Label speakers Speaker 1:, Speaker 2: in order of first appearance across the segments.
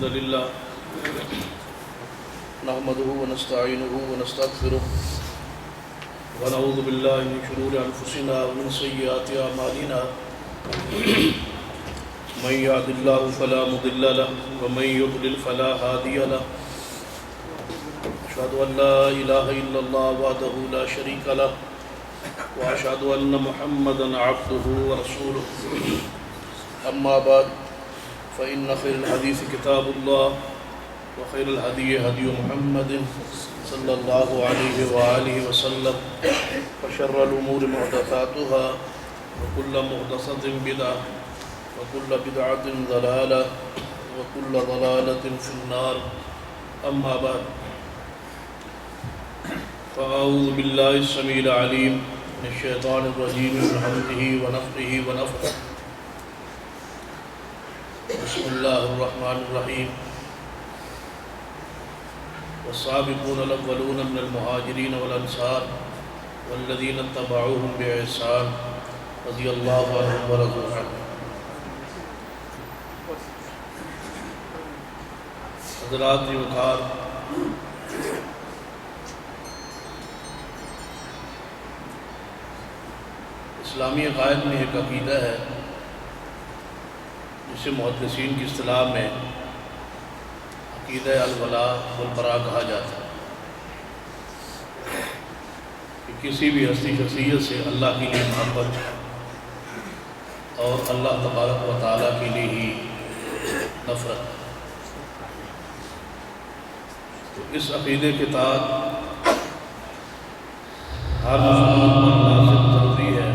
Speaker 1: الحمد لله نحمده ونستعينه ونستغفره ونعوذ بالله من شرور أنفسنا ومن سيئات أعمالنا من يهد الله فلا مضل له ومن يضلل فلا هادي له أشهد أن لا إله إلا الله وحده لا شريك له وأشهد أن محمدا عبده ورسوله أما بعد فإن خير الحديث كتاب الله وخير الهدي هدي محمد صلى الله عليه وآله وسلم وشر الأمور محدثاتها وكل محدثة بدعة وكل بدعة ضلالة وكل ضلالة في النار أما بعد فأعوذ بالله السميع العليم من الشيطان الرجيم من همزه ونفخه ونفخه بسم الله الرحمن الرحيم والسابقون الأولون من المهاجرين والأنصار والذين اتبعوهم بإحسان رضي الله عنهم ورضوا عنه. حضرات وقار، اسلامی عقائد میں ایک عقیدہ ہے جسے محدثین کی اصطلاح میں عقیدہ الولاء والبراء کہا جاتا ہے کہ کسی بھی ہستی شخصیت سے اللہ کے لیے محبت اور اللہ تبارک و تعالیٰ کے لیے ہی نفرت. تو اس عقیدے کے تحت ہر مسلمان پر لازم ضروری ہے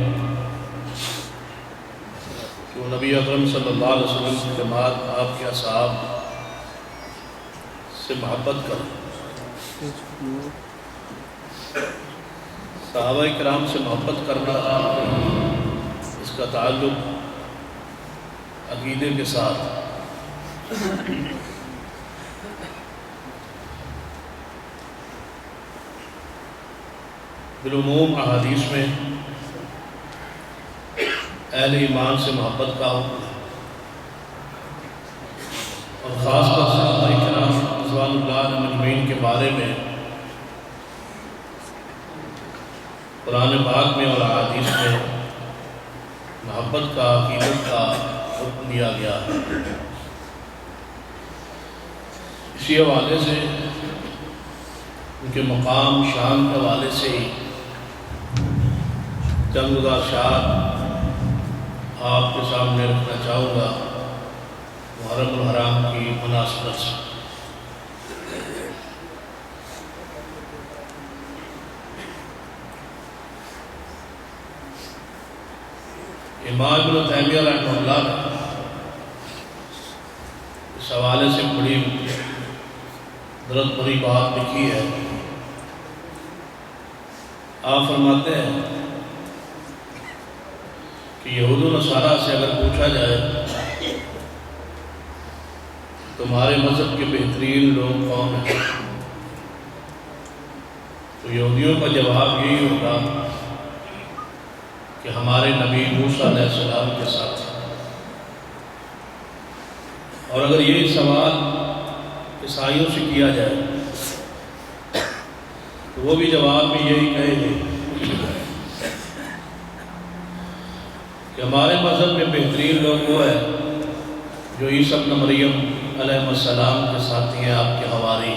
Speaker 1: کہ وہ نبی اکرم صلی اللہ علیہ وسلم کی جماعت، آپ کے اصحاب سے محبت کریں. صحابہ کرام سے محبت کرنا اس کا تعلق عقیدے کے ساتھ بالعموم احادیث میں اہل ایمان سے محبت کا حکم ہے، اور خاص طور سے صحابہ کرام رضوان اللہ مجمعین کے بارے میں قرآن پاک میں اور احادیث میں محبت کا، عقیدت کا حکم دیا گیا ہے. اسی حوالے سے ان کے مقام شان کے حوالے سے ہی چند گزارشات آپ کے سامنے رکھنا چاہوں گا محرم الحرام کی مناسبت سے. امام ابن تیمیہ رحمہ اللہ نے اس حوالے سے بڑی درد بھری بات لکھی ہے. آپ فرماتے ہیں کہ یہود و نصارہ سے اگر پوچھا جائے تمہارے مذہب کے بہترین لوگ کون ہیں، تو یہودیوں کا جواب یہی ہوگا کہ ہمارے نبی موسیٰ علیہ السلام کے ساتھ. اور اگر یہ سوال عیسائیوں سے کیا جائے تو وہ بھی جواب میں یہی کہیں گے کہ ہمارے مذہب میں بہترین لوگ وہ ہیں جو عیسیٰ ابن مریم علیہ السلام کے ساتھی ہیں، آپ کے حواری.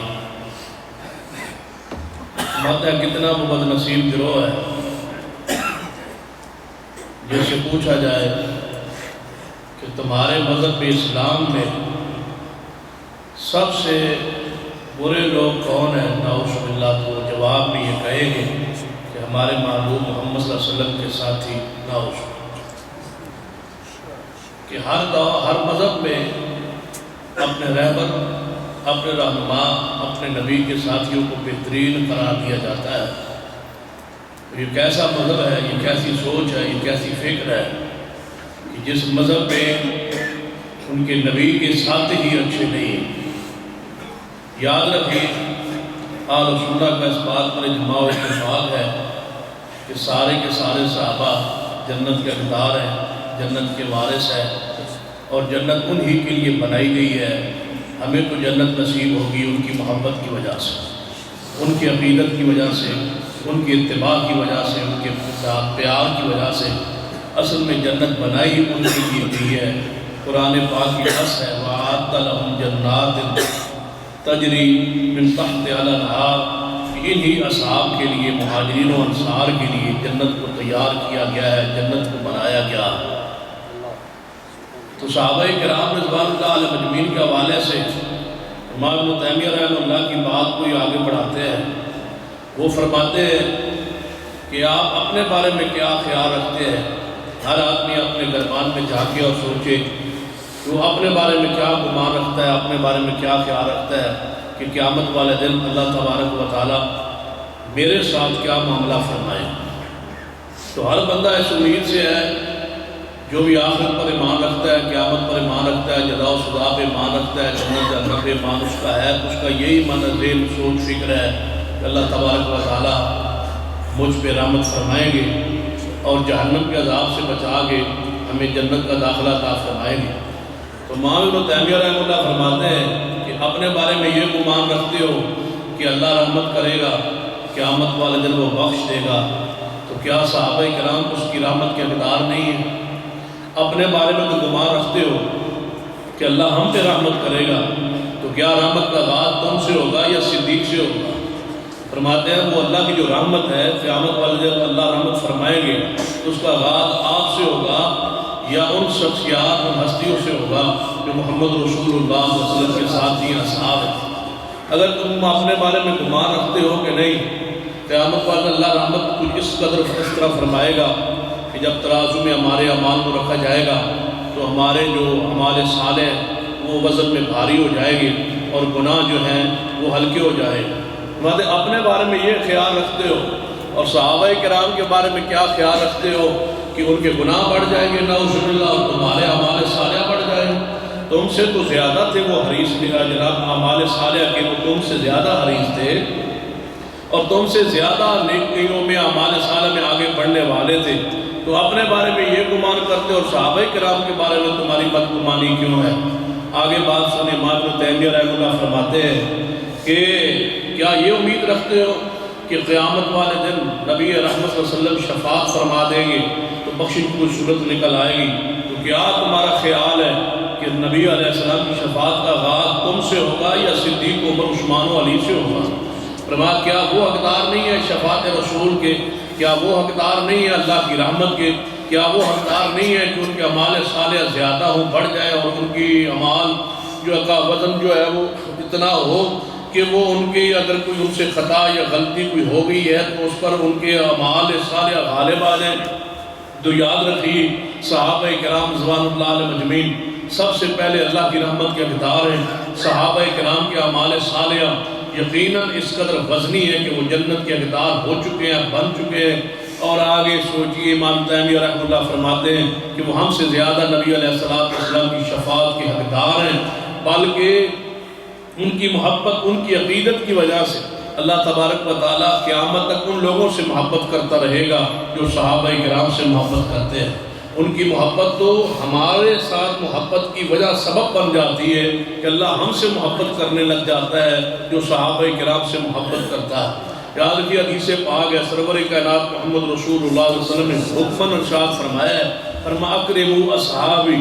Speaker 1: مطلب کتنا بد نصیب گروہ ہے جس سے پوچھا جائے کہ تمہارے مذہب اسلام میں سب سے برے لوگ کون ہیں، نعوذ باللہ، تو وہ جواب میں یہ کہیں گے کہ ہمارے محبوب محمد صلی اللہ علیہ وسلم کے ساتھی. نعوذ کہ ہر مذہب میں اپنے رہبر، اپنے رہنما، اپنے نبی کے ساتھیوں کو بہترین قرار دیا جاتا ہے. یہ کیسا مذہب ہے، یہ کیسی سوچ ہے، یہ کیسی فکر ہے کہ جس مذہب میں ان کے نبی کے ساتھ ہی اچھے نہیں. یاد رکھیں آل سنہ کا اس بات پر اجماع و اتفاق ہے کہ سارے کے سارے صحابہ جنت کے حقدار ہیں، جنت کے وارث ہیں، اور جنت انہی کے لیے بنائی گئی ہے ہمیں تو جنت نصیب ہوگی ان کی محبت کی وجہ سے، ان کی عقیدت کی وجہ سے، ان کی اتباع کی وجہ سے، ان کے پیار کی وجہ سے۔ اصل میں جنت بنائی ان کے لیے گئی ہے۔ قرآن پاک کی حس ہے وَأَعَدَّ لَهُمْ جَنَّاتٍ تَجْرِي مِن تَحْتِهَا الْأَنْهَارُ، انہی اصحاب کے لیے، مہاجرین و انصار کے لیے جنت کو تیار کیا گیا ہے، جنت کو بنایا گیا ہے۔ تو صحابہ کرام رضوان اللہ علیہ مجمعین کے حوالے سے امام ابن تیمیہ رحمہ اللہ کی بات کو یہ آگے بڑھاتے ہیں۔ وہ فرماتے ہیں کہ آپ اپنے بارے میں کیا خیال رکھتے ہیں؟ ہر آدمی اپنے گربان میں جھانکے اور سوچے کہ وہ اپنے بارے میں کیا گمان رکھتا ہے، اپنے بارے میں کیا خیال رکھتا ہے کہ قیامت والے دن اللہ تبارک و تعالیٰ میرے ساتھ کیا معاملہ فرمائے۔ تو ہر بندہ اس امید سے ہے، جو بھی آخرت پر ایمان رکھتا ہے، قیامت پر ایمان رکھتا ہے، جزا و سزا پہ ایمان رکھتا ہے، جنت جہنم پہ ایمان اس کا ہے، اس کا یہی من ذہن سوچ فکر ہے کہ اللہ تبارک و تعالیٰ مجھ پہ رحمت فرمائیں گے اور جہنم کے عذاب سے بچا کے ہمیں جنت کا داخلہ عطا فرمائیں گے۔ تو امام ابن تیمیہ رحمہ اللہ فرماتے ہیں کہ اپنے بارے میں یہ گمان رکھتے ہو کہ اللہ رحمت کرے گا، قیامت والے دن وہ بخش دے گا، تو کیا صحابہ کرام اس کی رحمت کے حقدار نہیں ہیں؟ اپنے بارے میں تو گمان رکھتے ہو کہ اللہ ہم پہ رحمت کرے گا، تو کیا رحمت کا آغاز تم سے ہوگا یا صدیق سے ہوگا؟ فرماتے ہیں وہ اللہ کی جو رحمت ہے، قیامت والے جب اللہ رحمت فرمائیں گے تو اس کا آغاز آپ سے ہوگا یا ان شخصیات اور ہستیوں سے ہوگا جو محمد رسول اللہ صلی اللہ علیہ وسلم کے ساتھی اصحاب ہیں۔ اگر تم اپنے بارے میں گمان رکھتے ہو کہ نہیں قیامت والے اللہ رحمت کچھ اس قدر اس طرح فرمائے گا کہ جب ترازو میں ہمارے اعمال کو رکھا جائے گا تو ہمارے جو اعمال صالح وہ وزن میں بھاری ہو جائے گی اور گناہ جو ہیں وہ ہلکے ہو جائے گا۔ اپنے بارے میں یہ خیال رکھتے ہو اور صحابہ کرام کے بارے میں کیا خیال رکھتے ہو کہ ان کے گناہ بڑھ جائیں گے نعوذ باللہ اور تمہارے اعمال صالحہ بڑھ جائیں گے؟ تم سے تو زیادہ تھے وہ حریص جناب اعمال صالحہ کے، وہ تم سے زیادہ حریص تھے اور تم سے زیادہ نیکیوں میں اعمال صالحہ میں آگے بڑھنے والے تھے، تو اپنے بارے میں یہ گمان کرتے اور صحابہ کرام کے بارے میں تمہاری بدگمانی کیوں ہے؟ آگے بات سنے امام ابن تیمیہ رحمہ اللہ فرماتے ہیں کہ کیا یہ امید رکھتے ہو کہ قیامت والے دن نبی رحمت صلی اللہ علیہ وسلم شفاعت فرما دیں گے تو بخشش کی صورت نکل آئے گی؟ تو کیا تمہارا خیال ہے کہ نبی علیہ السلام کی شفاعت کا آغاز تم سے ہوگا یا صدیق عمر عثمان و علی سے ہوگا؟ فرمایا کیا وہ حقدار نہیں ہے شفاعت رسول کے؟ کیا وہ حقدار نہیں ہے اللہ کی رحمت کے؟ کیا وہ حقدار نہیں ہے کہ ان کے اعمال صالحہ زیادہ ہوں، بڑھ جائے اور ان کی اعمال جو کا وزن جو ہے وہ اتنا ہو کہ وہ ان کی اگر کوئی ان سے خطا یا غلطی کوئی ہو گئی ہے تو اس پر ان کے اعمال صالحہ غالب آ جائیں؟ تو یاد رکھیے صحابہ کرام رضوان اللہ علیہ مجمعین سب سے پہلے اللہ کی رحمت کے حقدار ہیں۔ صحابہ کرام کے اعمال صالحہ یقیناً اس قدر وزنی ہے کہ وہ جنت کے حقدار ہو چکے ہیں، بن چکے ہیں۔ اور آگے سوچئے امام تیمیہ رحمہ اللہ فرماتے ہیں کہ وہ ہم سے زیادہ نبی علیہ السلام کی شفاعت کے حقدار ہیں، بلکہ ان کی محبت، ان کی عقیدت کی وجہ سے اللہ تبارک و تعالیٰ قیامت تک ان لوگوں سے محبت کرتا رہے گا جو صحابہ کرام سے محبت کرتے ہیں۔ ان کی محبت تو ہمارے ساتھ محبت کی وجہ سبب بن جاتی ہے کہ اللہ ہم سے محبت کرنے لگ جاتا ہے جو صحابہ کرام سے محبت کرتا ہے۔ یاد کی حدیث پاک ہے، سرور کائنات محمد رسول اللہ صلی اللہ علیہ وسلم نے حکماً ارشاد فرمایا ہے، فرمایا اکرموا اصحابی،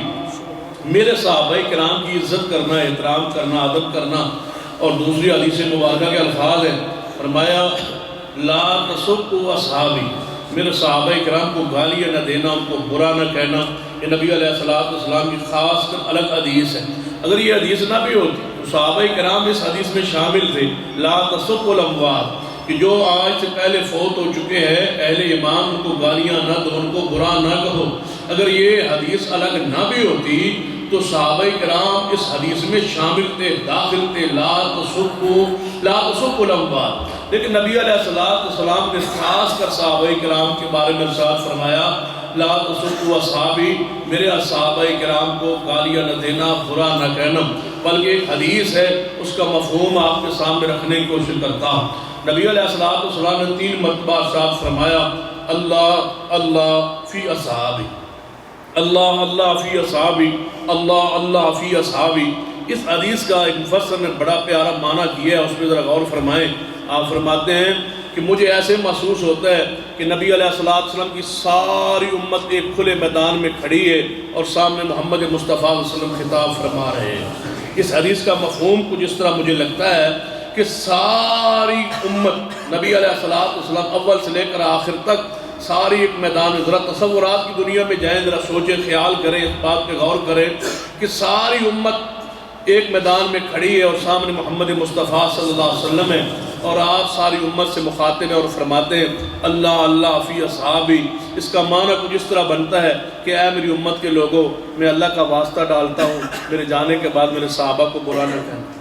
Speaker 1: میرے صحابہ کرام کی عزت کرنا، احترام کرنا، ادب کرنا۔ اور دوسری حدیث مبارکہ کے الفاظ ہیں، فرمایا لا تسبوا اصحابی، میرے صحابہ کرام کو گالیاں نہ دینا، ان کو برا نہ کہنا۔ یہ نبی علیہ السلام کی خاص کر الگ حدیث ہے۔ اگر یہ حدیث نہ بھی ہوتی تو صحابہ کرام اس حدیث میں شامل تھے، لا تسبوا الاموات، کہ جو آج سے پہلے فوت ہو چکے ہیں اہل ایمان، ان کو گالیاں نہ دو، ان کو برا نہ کہو۔ اگر یہ حدیث الگ نہ بھی ہوتی تو صحابہ کرام اس حدیث میں شامل تھے، داخل تھے، لا تسبوا الاموات۔ لیکن نبی علیہ السلام نے خاص کر صحابہ کرام کے بارے میں ارشاد فرمایا لا تسبوا اصحابی، میرے صحابہ کرام کو گالیاں نہ دینا، برا نہ کہنا۔ بلکہ ایک حدیث ہے، اس کا مفہوم آپ کے سامنے رکھنے کی کوشش کرتا ہوں۔ نبی علیہ السلام نے 3 مرتبہ ارشاد فرمایا اللہ اللہ فی اصحابی، اللہ اللہ فی اصحابی، اللہ اللہ فی اصحابی۔ اس حدیث کا ایک مفسر نے بڑا پیارا معنی کیا ہے، اس پہ ذرا غور فرمائیں۔ آپ فرماتے ہیں کہ مجھے ایسے محسوس ہوتا ہے کہ نبی علیہ السلام کی ساری امت ایک کھلے میدان میں کھڑی ہے اور سامنے محمد مصطفیٰ صلی اللہ علیہ وسلم خطاب فرما رہے ہیں۔ اس حدیث کا مفہوم کچھ اس طرح مجھے لگتا ہے کہ ساری امت نبی علیہ السلام اول سے لے کر آخر تک ساری ایک میدان میں، ذرا تصورات کی دنیا میں جائیں، ذرا سوچیں، خیال کریں، اس بات پہ غور کریں کہ ساری امت ایک میدان میں کھڑی ہے اور سامنے محمد مصطفیٰ صلی اللہ علیہ وسلم ہے، اور آپ ساری امت سے مخاطب ہیں اور فرماتے ہیں اللہ اللہ فی اصحابی۔ اس کا معنی کچھ اس طرح بنتا ہے کہ اے میری امت کے لوگوں، میں اللہ کا واسطہ ڈالتا ہوں میرے جانے کے بعد میرے صحابہ کو برا نہ کہنا۔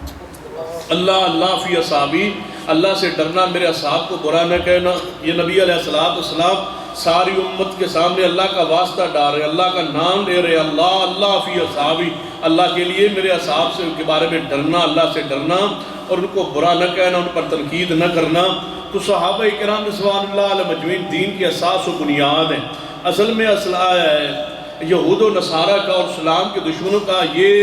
Speaker 1: اللہ اللہ فی اصحابی، اللہ سے ڈرنا، میرے اصحاب کو برا نہ کہنا۔ یہ نبی علیہ السلام ساری امت کے سامنے اللہ کا واسطہ ڈال رہے، اللہ کا نام لے رہے، اللہ اللہ فی اصحابی، اللہ کے لیے میرے اصحاب سے ان کے بارے میں ڈرنا، اللہ سے ڈرنا اور ان کو برا نہ کہنا، ان پر تنقید نہ کرنا۔ تو صحابہ کرام رضوان اللہ علیہ مجمعین دین کی اساس و بنیاد ہیں۔ اصل میں یہود و نصارہ کا اور اسلام کے دشمنوں کا یہ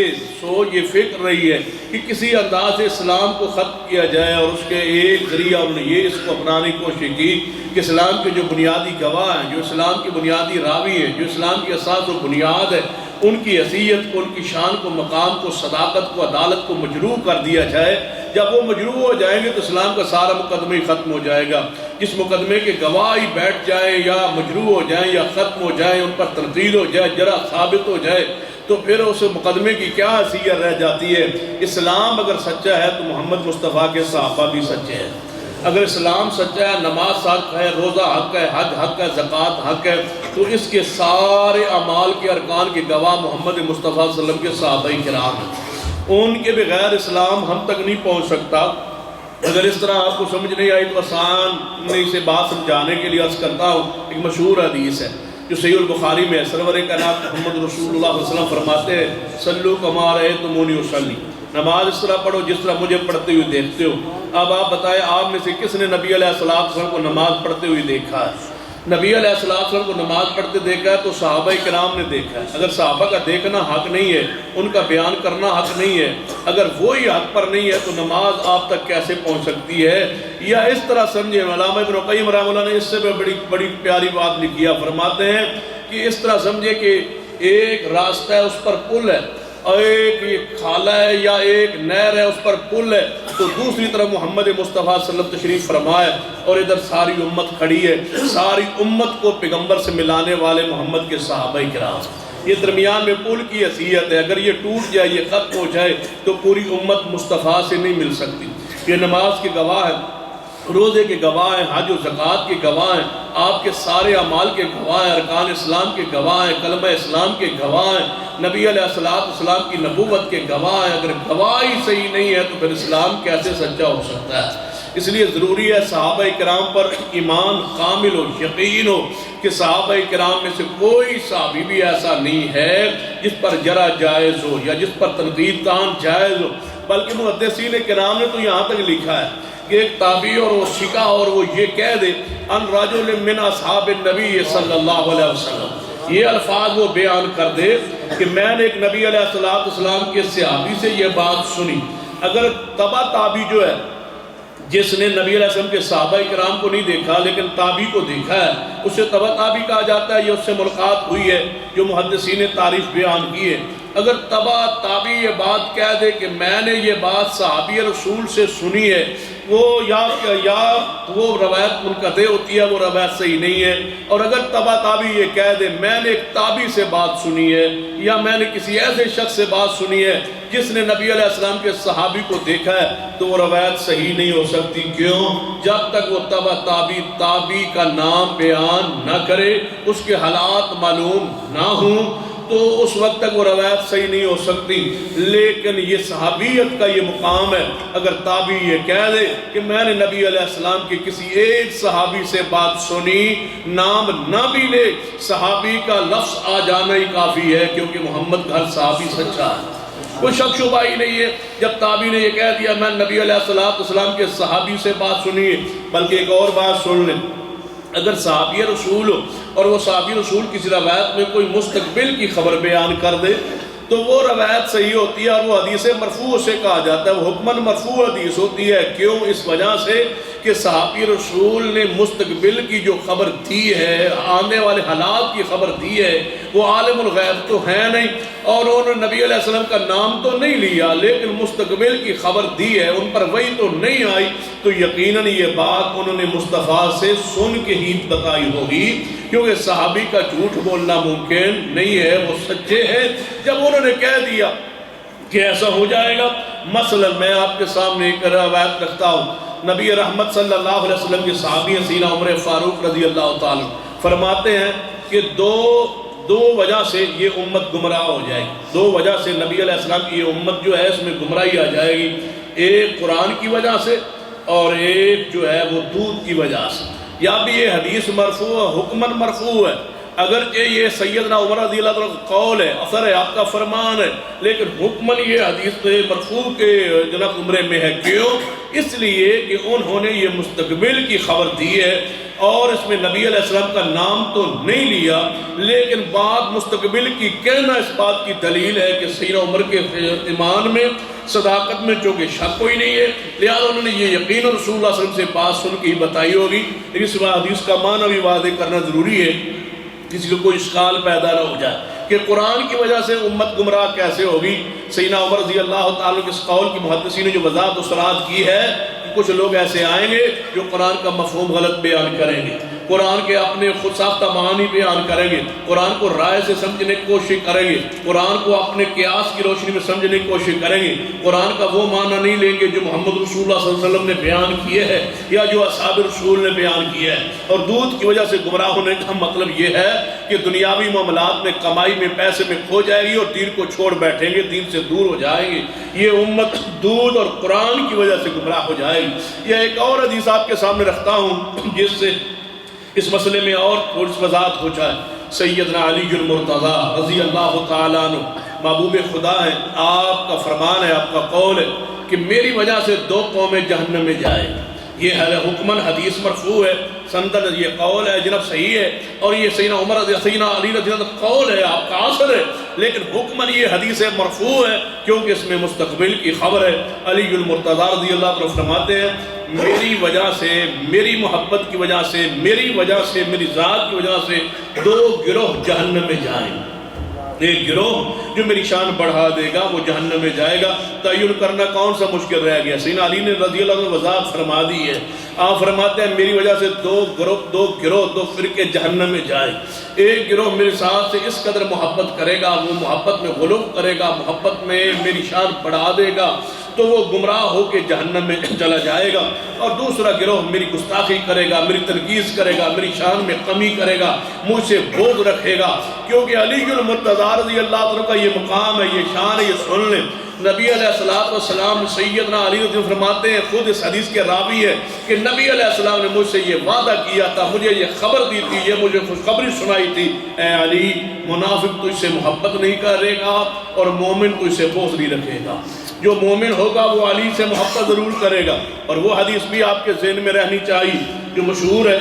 Speaker 1: سوچ، یہ فکر رہی ہے کہ کسی انداز سے اسلام کو ختم کیا جائے، اور اس کے ایک ذریعہ انہوں نے یہ اس کو اپنانے کی کوشش کی کہ اسلام کے جو بنیادی گواہ ہیں، جو اسلام کی بنیادی راوی ہیں، جو اسلام کی اساس و بنیاد ہے، ان کی حیثیت کو، ان کی شان کو، مقام کو، صداقت کو، عدالت کو مجروح کر دیا جائے۔ جب وہ مجروح ہو جائیں گے تو اسلام کا سارا مقدمہ ہی ختم ہو جائے گا۔ جس مقدمے کے گواہی بیٹھ جائیں یا مجروح ہو جائیں یا ختم ہو جائیں، ان پر تنقید ہو جائے، جرح ثابت ہو جائے، تو پھر اس مقدمے کی کیا حیثیت رہ جاتی ہے؟ اسلام اگر سچا ہے تو محمد مصطفیٰ کے صحابہ بھی سچے ہیں۔ اگر اسلام سچا ہے، نماز حق ہے، روزہ حق ہے، حج حق ہے، زکوٰۃ حق ہے، تو اس کے سارے اعمال کے ارکان کے گواہ محمد مصطفیٰ صلی اللہ علیہ وسلم کے صحابہ کرام ہیں۔ ان کے بغیر اسلام ہم تک نہیں پہنچ سکتا۔ اگر اس طرح آپ کو سمجھ نہیں آئی تو آسان نہیں سے بات سمجھانے کے لیے عرض کرتا ہوں۔ ایک مشہور حدیث ہے جو صحیح البخاری میں ہے، سرور کائنات محمد رسول اللہ صلی اللہ علیہ وسلم فرماتے ہیں صلو کما رأیتمونی اصلی، نماز اس طرح پڑھو جس طرح مجھے پڑھتے ہوئے دیکھتے ہو۔ اب آپ بتائیں آپ میں سے کس نے نبی علیہ السلام کو نماز پڑھتے ہوئے دیکھا ہے؟ نبی علیہ السلام کو نماز پڑھتے دیکھا ہے تو صحابہ کرام نے دیکھا ہے۔ اگر صحابہ کا دیکھنا حق نہیں ہے، ان کا بیان کرنا حق نہیں ہے، اگر وہی حق پر نہیں ہے تو نماز آپ تک کیسے پہنچ سکتی ہے؟ یا اس طرح سمجھے، علامہ ابن قیم رحمہ اللہ نے اس سے بڑی پیاری بات لکھی ہے، فرماتے ہیں کہ اس طرح سمجھے کہ ایک راستہ ہے، اس پر پل ہے، اور ایک یہ کھالا ہے یا ایک نہر ہے، اس پر پل ہے، تو دوسری طرف محمد مصطفیٰ صلی اللہ علیہ وسلم تشریف فرمائے اور ادھر ساری امت کھڑی ہے۔ ساری امت کو پیغمبر سے ملانے والے محمد کے صحابہ کرام، یہ درمیان میں پل کی حیثیت ہے۔ اگر یہ ٹوٹ جائے، یہ ختم ہو جائے تو پوری امت مصطفیٰ سے نہیں مل سکتی۔ یہ نماز کے گواہ ہیں، روزے کے گواہ ہیں، حج و زکوٰۃ کے گواہ ہیں، آپ کے سارے اعمال کے گواہ ہیں، ارکان اسلام کے گواہ ہیں، کلمہ اسلام کے گواہ ہیں، نبی علیہ السلام کی نبوت کے گواہ ہیں۔ اگر گواہی صحیح نہیں ہے تو پھر اسلام کیسے سچا ہو سکتا ہے؟ اس لیے ضروری ہے صحابہ کرام پر ایمان کامل ہو، یقین ہو کہ صحابہ کرام میں سے کوئی صحابی بھی ایسا نہیں ہے جس پر جرح جائز ہو یا جس پر تنقید کان جائز ہو۔ بلکہ محدثین کرام نے تو یہاں تک لکھا ہے کہ ایک تابعی اور وہ شکا اور وہ یہ کہہ دے ان رجل من اصحاب النبی صلی اللہ علیہ وسلم، یہ الفاظ وہ بیان کر دے کہ میں نے ایک نبی علیہ السلام کے صحابی سے یہ بات سنی۔ اگر تبع تابعی جو ہے، جس نے نبی علیہ السلام کے صحابہ کرام کو نہیں دیکھا لیکن تابعی کو دیکھا ہے، اسے تبع تابعی کہا جاتا ہے، یہ اس سے ملاقات ہوئی ہے جو محدثین تعریف بیان کی ہے۔ اگر تبع تابعی یہ بات کہہ دے کہ میں نے یہ بات صحابی رسول سے سنی ہے، وہ یا وہ روایت منقطع ہوتی ہے، وہ روایت صحیح نہیں ہے۔ اور اگر تبع تابعی یہ کہہ دے میں نے ایک تابعی سے بات سنی ہے یا میں نے کسی ایسے شخص سے بات سنی ہے جس نے نبی علیہ السلام کے صحابی کو دیکھا ہے، تو وہ روایت صحیح نہیں ہو سکتی۔ کیوں؟ جب تک وہ تبع تابعی کا نام بیان نہ کرے، اس کے حالات معلوم نہ ہوں، تو اس وقت تک وہ روایت صحیح نہیں ہو سکتی۔ لیکن یہ صحابیت کا یہ مقام ہے، اگر تابعی یہ کہہ دے کہ میں نے نبی علیہ السلام کے کسی ایک صحابی سے بات سنی، نام نہ بھی لے، صحابی کا لفظ آ جانا ہی کافی ہے، کیونکہ محمد کا ہر صحابی سچا ہے، کوئی شک شبہ ہی نہیں ہے۔ جب تابعی نے یہ کہہ دیا میں نبی علیہ السلام کے صحابی سے بات سنی ہے، بلکہ ایک اور بات سن لیں، اگر صحابی رسول ہو اور وہ صحابی رسول کسی روایت میں کوئی مستقبل کی خبر بیان کر دے تو وہ روایت صحیح ہوتی ہے اور وہ حدیث مرفوع اسے کہا جاتا ہے، وہ حکماً مرفوع حدیث ہوتی ہے۔ کیوں؟ اس وجہ سے کہ صحابی رسول نے مستقبل کی جو خبر دی ہے، آنے والے حالات کی خبر دی ہے، وہ عالم الغیب تو ہے نہیں، اور انہوں نے نبی علیہ السلام کا نام تو نہیں لیا، لیکن مستقبل کی خبر دی ہے، ان پر وحی تو نہیں آئی، تو یقیناً یہ بات انہوں نے مصطفیٰ سے سن کے ہی بتائی ہوگی، کیونکہ صحابی کا جھوٹ بولنا ممکن نہیں ہے، وہ سچے ہیں۔ جب انہوں نے کہہ دیا کہ ایسا ہو جائے گا، مثلا میں آپ کے سامنے ایک روایت رکھتا ہوں، نبی رحمت صلی اللہ علیہ وسلم کے صحابی سیدنا عمر فاروق رضی اللہ تعالیٰ فرماتے ہیں کہ دو وجہ سے یہ امت گمراہ ہو جائے گی، دو وجہ سے نبی علیہ السلام کی یہ امت جو ہے اس میں گمراہی آ جائے گی، ایک قرآن کی وجہ سے اور ایک جو ہے وہ دودھ کی وجہ سے۔ یا بھی یہ حدیث مرفوع ہے، حکماً مرفوع ہے، اگرچہ یہ سیدنا عمر رضی اللہ عنہ کا قول ہے، اثر ہے، آپ کا فرمان ہے، لیکن حکماً یہ حدیث مرفوع کے جناب عمرے میں ہے۔ کیوں؟ اس لیے کہ انہوں نے یہ مستقبل کی خبر دی ہے، اور اس میں نبی علیہ السلام کا نام تو نہیں لیا، لیکن بات مستقبل کی کہنا اس بات کی دلیل ہے کہ سیدنا عمر کے ایمان میں، صداقت میں چونکہ شک کوئی نہیں ہے، لہذا انہوں نے یہ یقین رسول اللہ صلی اللہ علیہ وسلم سے بات سن کے ہی بتائی ہوگی۔ لیکن اس حدیث کا معنی بھی واضح کرنا ضروری ہے، کسی کو کوئی اشکال پیدا نہ ہو جائے کہ قرآن کی وجہ سے امت گمراہ کیسے ہوگی۔ سیدنا عمر رضی اللہ تعالیٰ کے اس قول کی محدثین نے جو وضاحت و سرات کی ہے کہ کچھ لوگ ایسے آئیں گے جو قرآن کا مفہوم غلط بیان کریں گے، قرآن کے اپنے خود ساختہ معانی بیان کریں گے، قرآن کو رائے سے سمجھنے کی کوشش کریں گے، قرآن کو اپنے قیاس کی روشنی میں سمجھنے کی کوشش کریں گے، قرآن کا وہ معنی نہیں لیں گے جو محمد رسول اللہ صلی اللہ علیہ وسلم نے بیان کیے ہے یا جو اصحاب رسول نے بیان کیا ہے۔ اور دودھ کی وجہ سے گمراہ ہونے کا مطلب یہ ہے کہ دنیاوی معاملات میں، کمائی میں، پیسے میں کھو جائے گی اور دین کو چھوڑ بیٹھیں گے، دین سے دور ہو جائیں گے۔ یہ امت دودھ اور قرآن کی وجہ سے گمراہ ہو جائے گی۔ یہ ایک اور حدیث آپ کے سامنے رکھتا ہوں جس سے اس مسئلے میں اور تھوڑی وضاحت ہو جائے۔ سیدنا علی المرتضیٰ رضی اللہ تعالیٰ عنہ محبوب خدا ہے، آپ کا فرمان ہے، آپ کا قول ہے کہ میری وجہ سے دو قومیں جہنم میں جائیں۔ یہ حکماً حدیث مرفوع ہے، سندن یہ قول ہے جناب صحیح ہے، اور یہ سیدنا عمر سیدنا علی رضی اللہ عنہ قول ہے، آپ کا اثر ہے، لیکن حکماً یہ حدیث مرفوع ہے کیونکہ اس میں مستقبل کی خبر ہے۔ علی المرتضیٰ رضی اللہ عنہ فرماتے ہیں میری وجہ سے، میری محبت کی وجہ سے، میری وجہ سے، میری ذات کی وجہ سے دو گروہ جہنم میں جائیں۔ ایک گروہ جو میری شان بڑھا دے گا وہ جہنم میں جائے گا۔ تعین کرنا کون سا مشکل رہ گیا؟ سیدنا علی نے رضی اللہ عنہ وضاحت فرما دی ہے، آپ فرماتے ہیں میری وجہ سے دو گروہ دو فرقے جہنم میں جائیں۔ ایک گروہ میرے ساتھ سے اس قدر محبت کرے گا، وہ محبت میں غلو کرے گا، محبت میں میری شان بڑھا دے گا، تو وہ گمراہ ہو کے جہنم میں چلا جائے گا۔ اور دوسرا گروہ میری گستاخی کرے گا، میری تنقید کرے گا، میری شان میں کمی کرے گا، مجھ سے بغض رکھے گا، کیونکہ علی المرتضیٰ رضی اللہ عنہ کا یہ مقام ہے، یہ شان ہے، یہ سن لیں۔ نبی علیہ السلام سیدنا علی رضی اللہ فرماتے ہیں، خود اس حدیث کے راوی ہے کہ نبی علیہ السلام نے مجھ سے یہ وعدہ کیا تھا، مجھے یہ خبر دی تھی، یہ مجھے خوشخبری سنائی تھی، اے علی منافق تجھ سے محبت نہیں کرے گا اور مومن تجھ سے بغض نہیں رکھے گا۔ جو مومن ہوگا وہ علی سے محبت ضرور کرے گا، اور وہ حدیث بھی آپ کے ذہن میں رہنی چاہیے جو مشہور ہے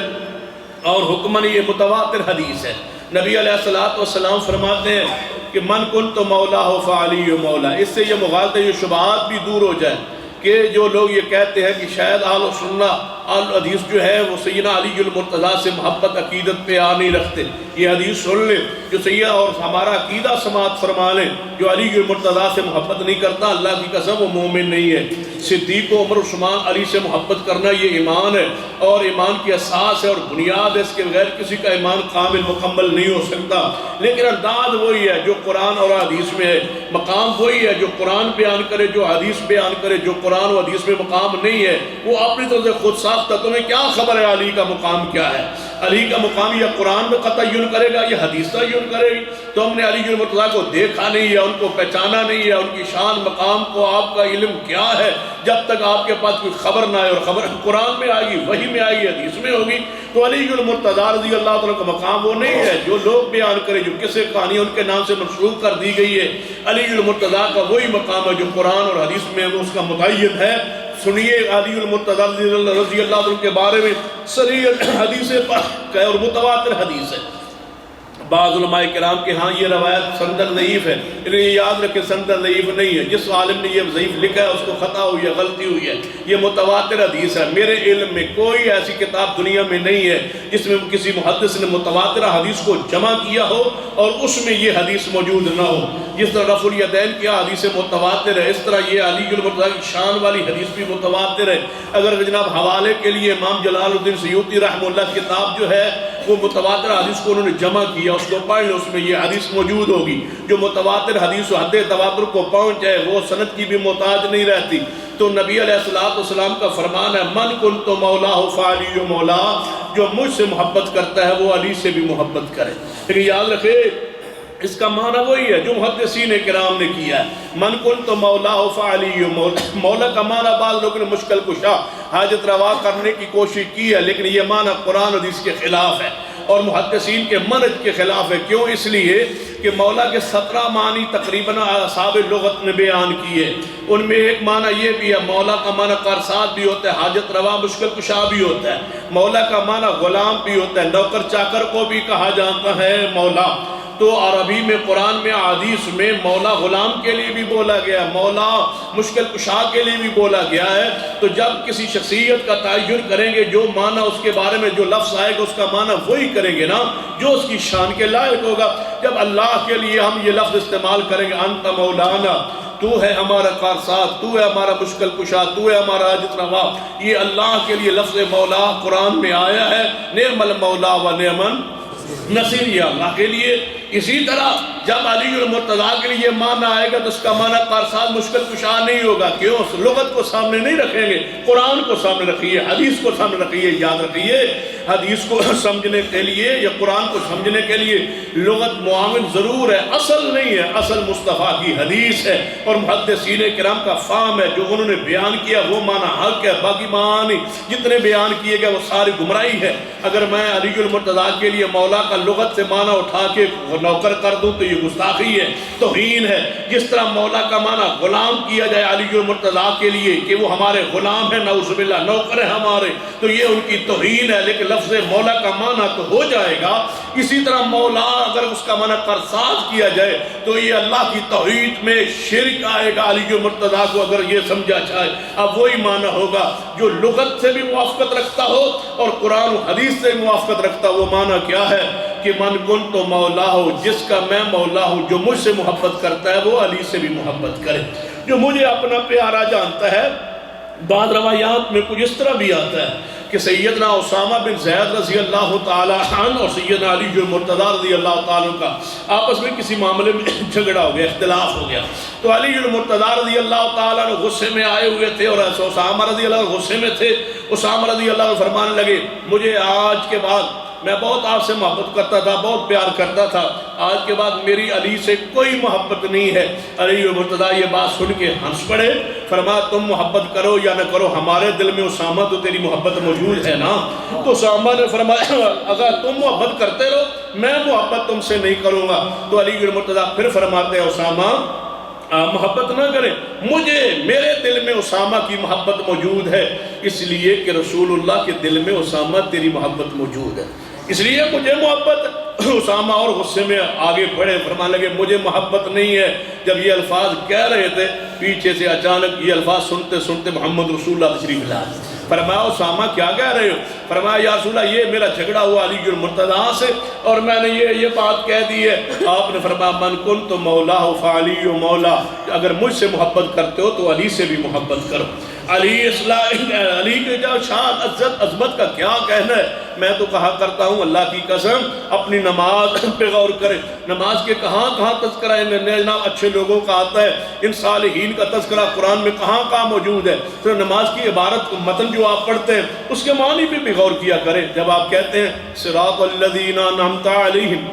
Speaker 1: اور حکماً یہ متواتر حدیث ہے۔ نبی علیہ السلام فرماتے ہیں کہ من کنت مولا ہو فعلی مولا۔ اس سے یہ مغالطے، یہ شبہات بھی دور ہو جائیں کہ جو لوگ یہ کہتے ہیں کہ شاید اہل سنہ اہل حدیث جو ہے وہ سیدنا علی المرتضیٰ سے محبت عقیدت پہ نہیں رکھتے۔ یہ حدیث سن لیں، جو سیدہ اور ہمارا عقیدہ سماعت فرما لیں، جو علی المرتضیٰ سے محبت نہیں کرتا اللہ کی قسم وہ مومن نہیں ہے۔ صدیق و عمر عثمان علی سے محبت کرنا یہ ایمان ہے، اور ایمان کی اساس ہے اور بنیاد ہے، اس کے بغیر کسی کا ایمان کامل مکمل نہیں ہو سکتا۔ لیکن انداز وہی ہے جو قرآن اور حدیث میں ہے، مقام وہی ہے جو قرآن بیان کرے، جو حدیث بیان کرے۔ جو قرآن و حدیث میں مقام نہیں ہے وہ اپنی طرف سے خود ساختہ، تمہیں کیا خبر ہے علی کا مقام کیا ہے؟ علی کا مقام یا قرآن میں تعین کرے گا یا حدیث تعین کرے گی؟ تو ہم نے علی المرتضیٰ کو دیکھا نہیں ہے، ان کو پہچانا نہیں ہے، ان کی شان مقام کو آپ کا علم کیا ہے جب تک آپ کے پاس کوئی خبر نہ آئے، اور خبر قرآن میں آئے گی، وحی میں آئے گی، حدیث میں ہوگی۔ تو علی المرتضیٰ رضی اللہ عنہ کا مقام وہ نہیں ہے جو لوگ بیان کرے، جو قصے کہانی ان کے نام سے منسوخ کر دی گئی ہے۔ علی المرتضیٰ کا وہی مقام ہے جو قرآن اور حدیث میں اس کا متعین ہے۔ سنیے علی المرتضیٰ رضی اللہ عنہ کے بارے میں صریح حدیث پاک ہے اور متواتر حدیث ہے۔ بعض علماء کرام کے ہاں یہ روایت سندن ضعیف ہے، لیکن یہ یاد رکھیں سندن ضعیف نہیں ہے، جس عالم نے یہ ضعیف لکھا ہے اس کو خطا ہوئی ہے، غلطی ہوئی ہے، یہ متواتر حدیث ہے۔ میرے علم میں کوئی ایسی کتاب دنیا میں نہیں ہے جس میں کسی محدث نے متواتر حدیث کو جمع کیا ہو اور اس میں یہ حدیث موجود نہ ہو۔ جس طرح رفع الیدین کیا حدیث متواتر ہے، اس طرح یہ علی المرتضیٰ کی شان والی حدیث بھی متواتر ہے۔ اگر جناب حوالے کے لیے امام جلال الدین سیوطی رحمہ اللہ کی کتاب جو ہے وہ متواتر حدیث کو انہوں نے جمع کیا، اس کو پڑھ لیں، اس میں یہ حدیث موجود ہوگی۔ جو متواتر حدیث و حد تواتر کو پہنچ جائے وہ سند کی بھی محتاج نہیں رہتی۔ تو نبی علیہ السلام کا فرمان ہے من کنت مولاہ فعلی مولا، جو مجھ سے محبت کرتا ہے وہ علی سے بھی محبت کرے۔ لیکن یاد رکھے اس کا معنی وہی ہے جو محدثین کرام نے کیا ہے، من کنت مولا فعلی مولا۔ مولا کا معنی بعض لوگوں نے مشکل کشا حاجت روا کرنے کی کوشش کی ہے، لیکن یہ معنی قرآن حدیث کے خلاف ہے اور محدثین کے منہج کے خلاف ہے۔ کیوں؟ اس لیے کہ مولا کے 17 معنی تقریباً اصحاب لغت نے بیان کیے۔ ان میں ایک معنی یہ بھی ہے، مولا کا معنی کارساز بھی ہوتا ہے، حاجت روا مشکل کشا بھی ہوتا ہے۔ مولا کا معنی غلام بھی ہوتا ہے، نوکر چاکر کو بھی کہا جاتا ہے مولا۔ تو عربی میں قرآن میں حدیث میں مولا غلام کے لیے بھی بولا گیا، مولا مشکل کشا کے لیے بھی بولا گیا ہے۔ تو جب کسی شخصیت کا تعین کریں گے جو معنی اس کے بارے میں جو لفظ آئے گا اس کا معنی وہی کریں گے نا جو اس کی شان کے لائق ہوگا۔ جب اللہ کے لیے ہم یہ لفظ استعمال کریں گے انت مولانا، تو ہے ہمارا کارساز، تو ہے ہمارا مشکل کشا، تو ہے ہمارا حاجت روا، یہ اللہ کے لیے لفظ مولا قرآن میں آیا ہے۔ نعم المولا و نعم النصیر، یہ اللہ کے لیے۔ اسی طرح جب علی المرتضیٰ کے لیے معنی آئے گا تو اس کا معنی کارساز مشکل کشا نہیں ہوگا۔ کیوں؟ لغت کو سامنے نہیں رکھیں گے، قرآن کو سامنے رکھیے، حدیث کو سامنے رکھیے۔ یاد رکھیے حدیث کو سمجھنے کے لیے یا قرآن کو سمجھنے کے لیے لغت معاون ضرور ہے، اصل نہیں ہے، اصل مصطفیٰ کی حدیث ہے اور محدثین کرام کا فہم ہے۔ جو انہوں نے بیان کیا وہ معنی حق ہے، باقی معنی جتنے بیان کیے گئے وہ ساری گمراہی ہے۔ اگر میں علی المرتضیٰ کے لیے مولا کا لغت سے معنی اٹھا کے نوکر کر دوں تو یہ گستاخی ہے، توہین ہے۔ جس طرح مولا کا معنی غلام کیا جائے علی المرتضیٰ کے لیے کہ وہ ہمارے غلام ہیں، نعوذ باللہ نوکر ہیں ہمارے، تو یہ ان کی توہین ہے۔ لیکن لفظ مولا کا معنی تو ہو جائے گا۔ اسی طرح مولا اگر اس کا معنی کارساز کیا جائے تو یہ اللہ کی توحید میں شرک آئے گا۔ علی المرتضیٰ کو اگر یہ سمجھا جائے اب وہی معنی ہوگا جو لغت سے بھی موافقت رکھتا ہو اور قرآن و حدیث سے موافقت رکھتا ہو۔ وہ معنی کیا ہے کہ من کنت مولا ہو، جس کا میں مولا ہوں، جو مجھ سے محبت کرتا ہے وہ علی سے بھی محبت کرے، جو مجھے اپنا پیارا جانتا ہے۔ بعض روایات میں کچھ اس طرح بھی آتا ہے کہ سیدنا اسامہ بن زید رضی اللہ تعالی عنہ اور سیدنا علی المرتضیٰ رضی اللہ تعالیٰ کا آپس میں کسی معاملے میں جھگڑا ہو گیا، اختلاف ہو گیا۔ تو علی المرتضیٰ رضی اللہ تعالیٰ عنہ غصے میں آئے ہوئے تھے اور اسامہ رضی اللہ عنہ غصے میں تھے۔ اسامہ رضی اللہ عنہ فرمانے لگے مجھے آج کے بعد، میں بہت آپ سے محبت کرتا تھا، بہت پیار کرتا تھا، آج کے بعد میری علی سے کوئی محبت نہیں ہے۔ علی المرتضیٰ یہ بات سن کے ہنس پڑے، فرمایا تم محبت کرو یا نہ کرو ہمارے دل میں اسامہ تو تیری محبت موجود ہے نا۔ تو اسامہ نے فرمایا اگر تم محبت کرتے رہو میں محبت تم سے نہیں کروں گا۔ تو علی المرتضیٰ پھر فرماتے ہیں اسامہ محبت نہ کریں، مجھے میرے دل میں اسامہ کی محبت موجود ہے، اس لیے کہ رسول اللہ کے دل میں اسامہ تیری محبت موجود ہے، اس لیے مجھے محبت۔ اسامہ اور غصے میں آگے بڑھے، فرمانے لگے مجھے محبت نہیں ہے۔ جب یہ الفاظ کہہ رہے تھے پیچھے سے اچانک یہ الفاظ سنتے سنتے محمد رسول اللہ تشریف لائے۔ فرمایا اسامہ کیا کہہ رہے ہو؟ فرمایا یا رسول اللہ یہ میرا جھگڑا ہوا علی المرتضیٰ سے اور میں نے یہ بات کہہ دی ہے۔ آپ نے فرمایا من کنت مولا فعلی مولا، اگر مجھ سے محبت کرتے ہو تو علی سے بھی محبت کرو۔ علی کے جو شان عزت عظمت کا کیا کہنا ہے۔ میں تو کہا کرتا ہوں اللہ کی قسم اپنی نماز پہ غور کرے، نماز کے کہاں کہاں تذکرہ جناب اچھے لوگوں کا آتا ہے، ان صالحین کا تذکرہ قرآن میں کہاں کہاں موجود ہے۔ تو نماز کی عبارت متن جو آپ پڑھتے ہیں اس کے معنی پہ بھی غور کیا کریں۔ جب آپ کہتے ہیں صراط الذین انعمت علیہم،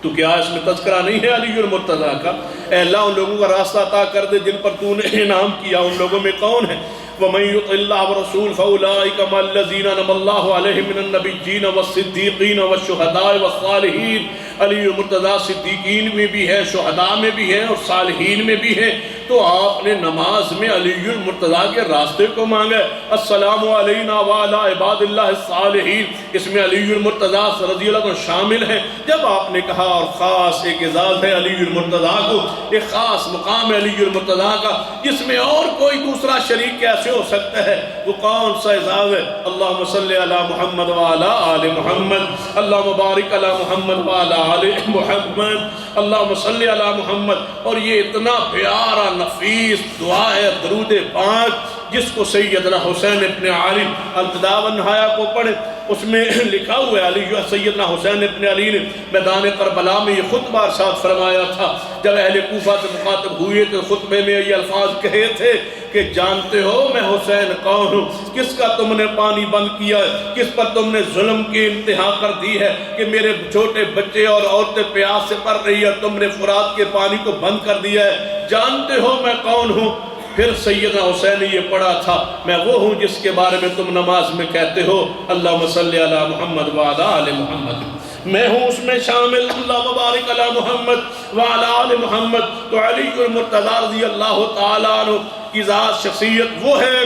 Speaker 1: تو کیا اس میں تذکرہ نہیں ہے علی المرتضیٰ کا؟ اے اللہ ان لوگوں کا راستہ عطا کر دے جن پر تو نے انعام کیا، ان لوگوں میں کون ہے؟ وَمَن يُطِعِ اللَّهَ وَرَسُولَهُ فَأُولَٰئِكَ مَعَ الَّذِينَ أَنْعَمَ اللَّهُ عَلَيْهِم مِّنَ النَّبِيِّينَ وَالصِّدِّيقِينَ وَالشُّهَدَاءِ وَالصَّالِحِينَ۔ علی المرتضیٰ صدیقین میں بھی ہے، شہداء میں بھی ہے اور صالحین میں بھی ہے۔ تو آپ نے نماز میں علی المرتضیٰ کے راستے کو مانگا ہے۔ السلام علینا وعلی عباد اللہ الصالحین، اس میں علی المرتضیٰ رضی اللہ عنہ شامل ہیں۔ جب آپ نے کہا اور خاص ایک اعزاز ہے علی المرتضیٰ کو، ایک خاص مقام ہے علی المرتضیٰ کا، اس میں اور کوئی دوسرا شریک کیسے ہو سکتا ہے؟ وہ کون سا اعزاز ہے؟ اللہم صلی علی محمد وعلی آل محمد، اللہم بارک علی محمد وعلی آل محمد، اللہم صلی علی محمد۔ اور یہ اتنا پیارا نفیس دعا ہے، درود پاک، جس کو سیدنا حسین ابن علی الابتداء والنہایہ کو پڑھے، اس میں لکھا ہوا ہے علی سیدنا حسین ابن علی نے میدان کربلا میں یہ خطبہ ارشاد فرمایا تھا۔ جب اہل کوفہ سے مخاطب ہوئے تو خطبے میں یہ الفاظ کہے تھے کہ جانتے ہو میں حسین کون ہوں، کس کا تم نے پانی بند کیا ہے، کس پر تم نے ظلم کی انتہا کر دی ہے کہ میرے چھوٹے بچے اور عورتیں پیاس سے مر رہی ہے، تم نے فرات کے پانی کو بند کر دیا ہے، جانتے ہو میں کون ہوں؟ پھر سیدنا حسین نے یہ پڑھا تھا، میں وہ ہوں جس کے بارے میں تم نماز میں کہتے ہو اللہم صلی علی محمد وعلی آل محمد، میں ہوں اس میں شامل، اللہ مبارک علی محمد وعلی آل محمد۔ تو علی المرتضیٰ رضی اللہ تعالیٰ عنہ کی ذات شخصیت وہ ہے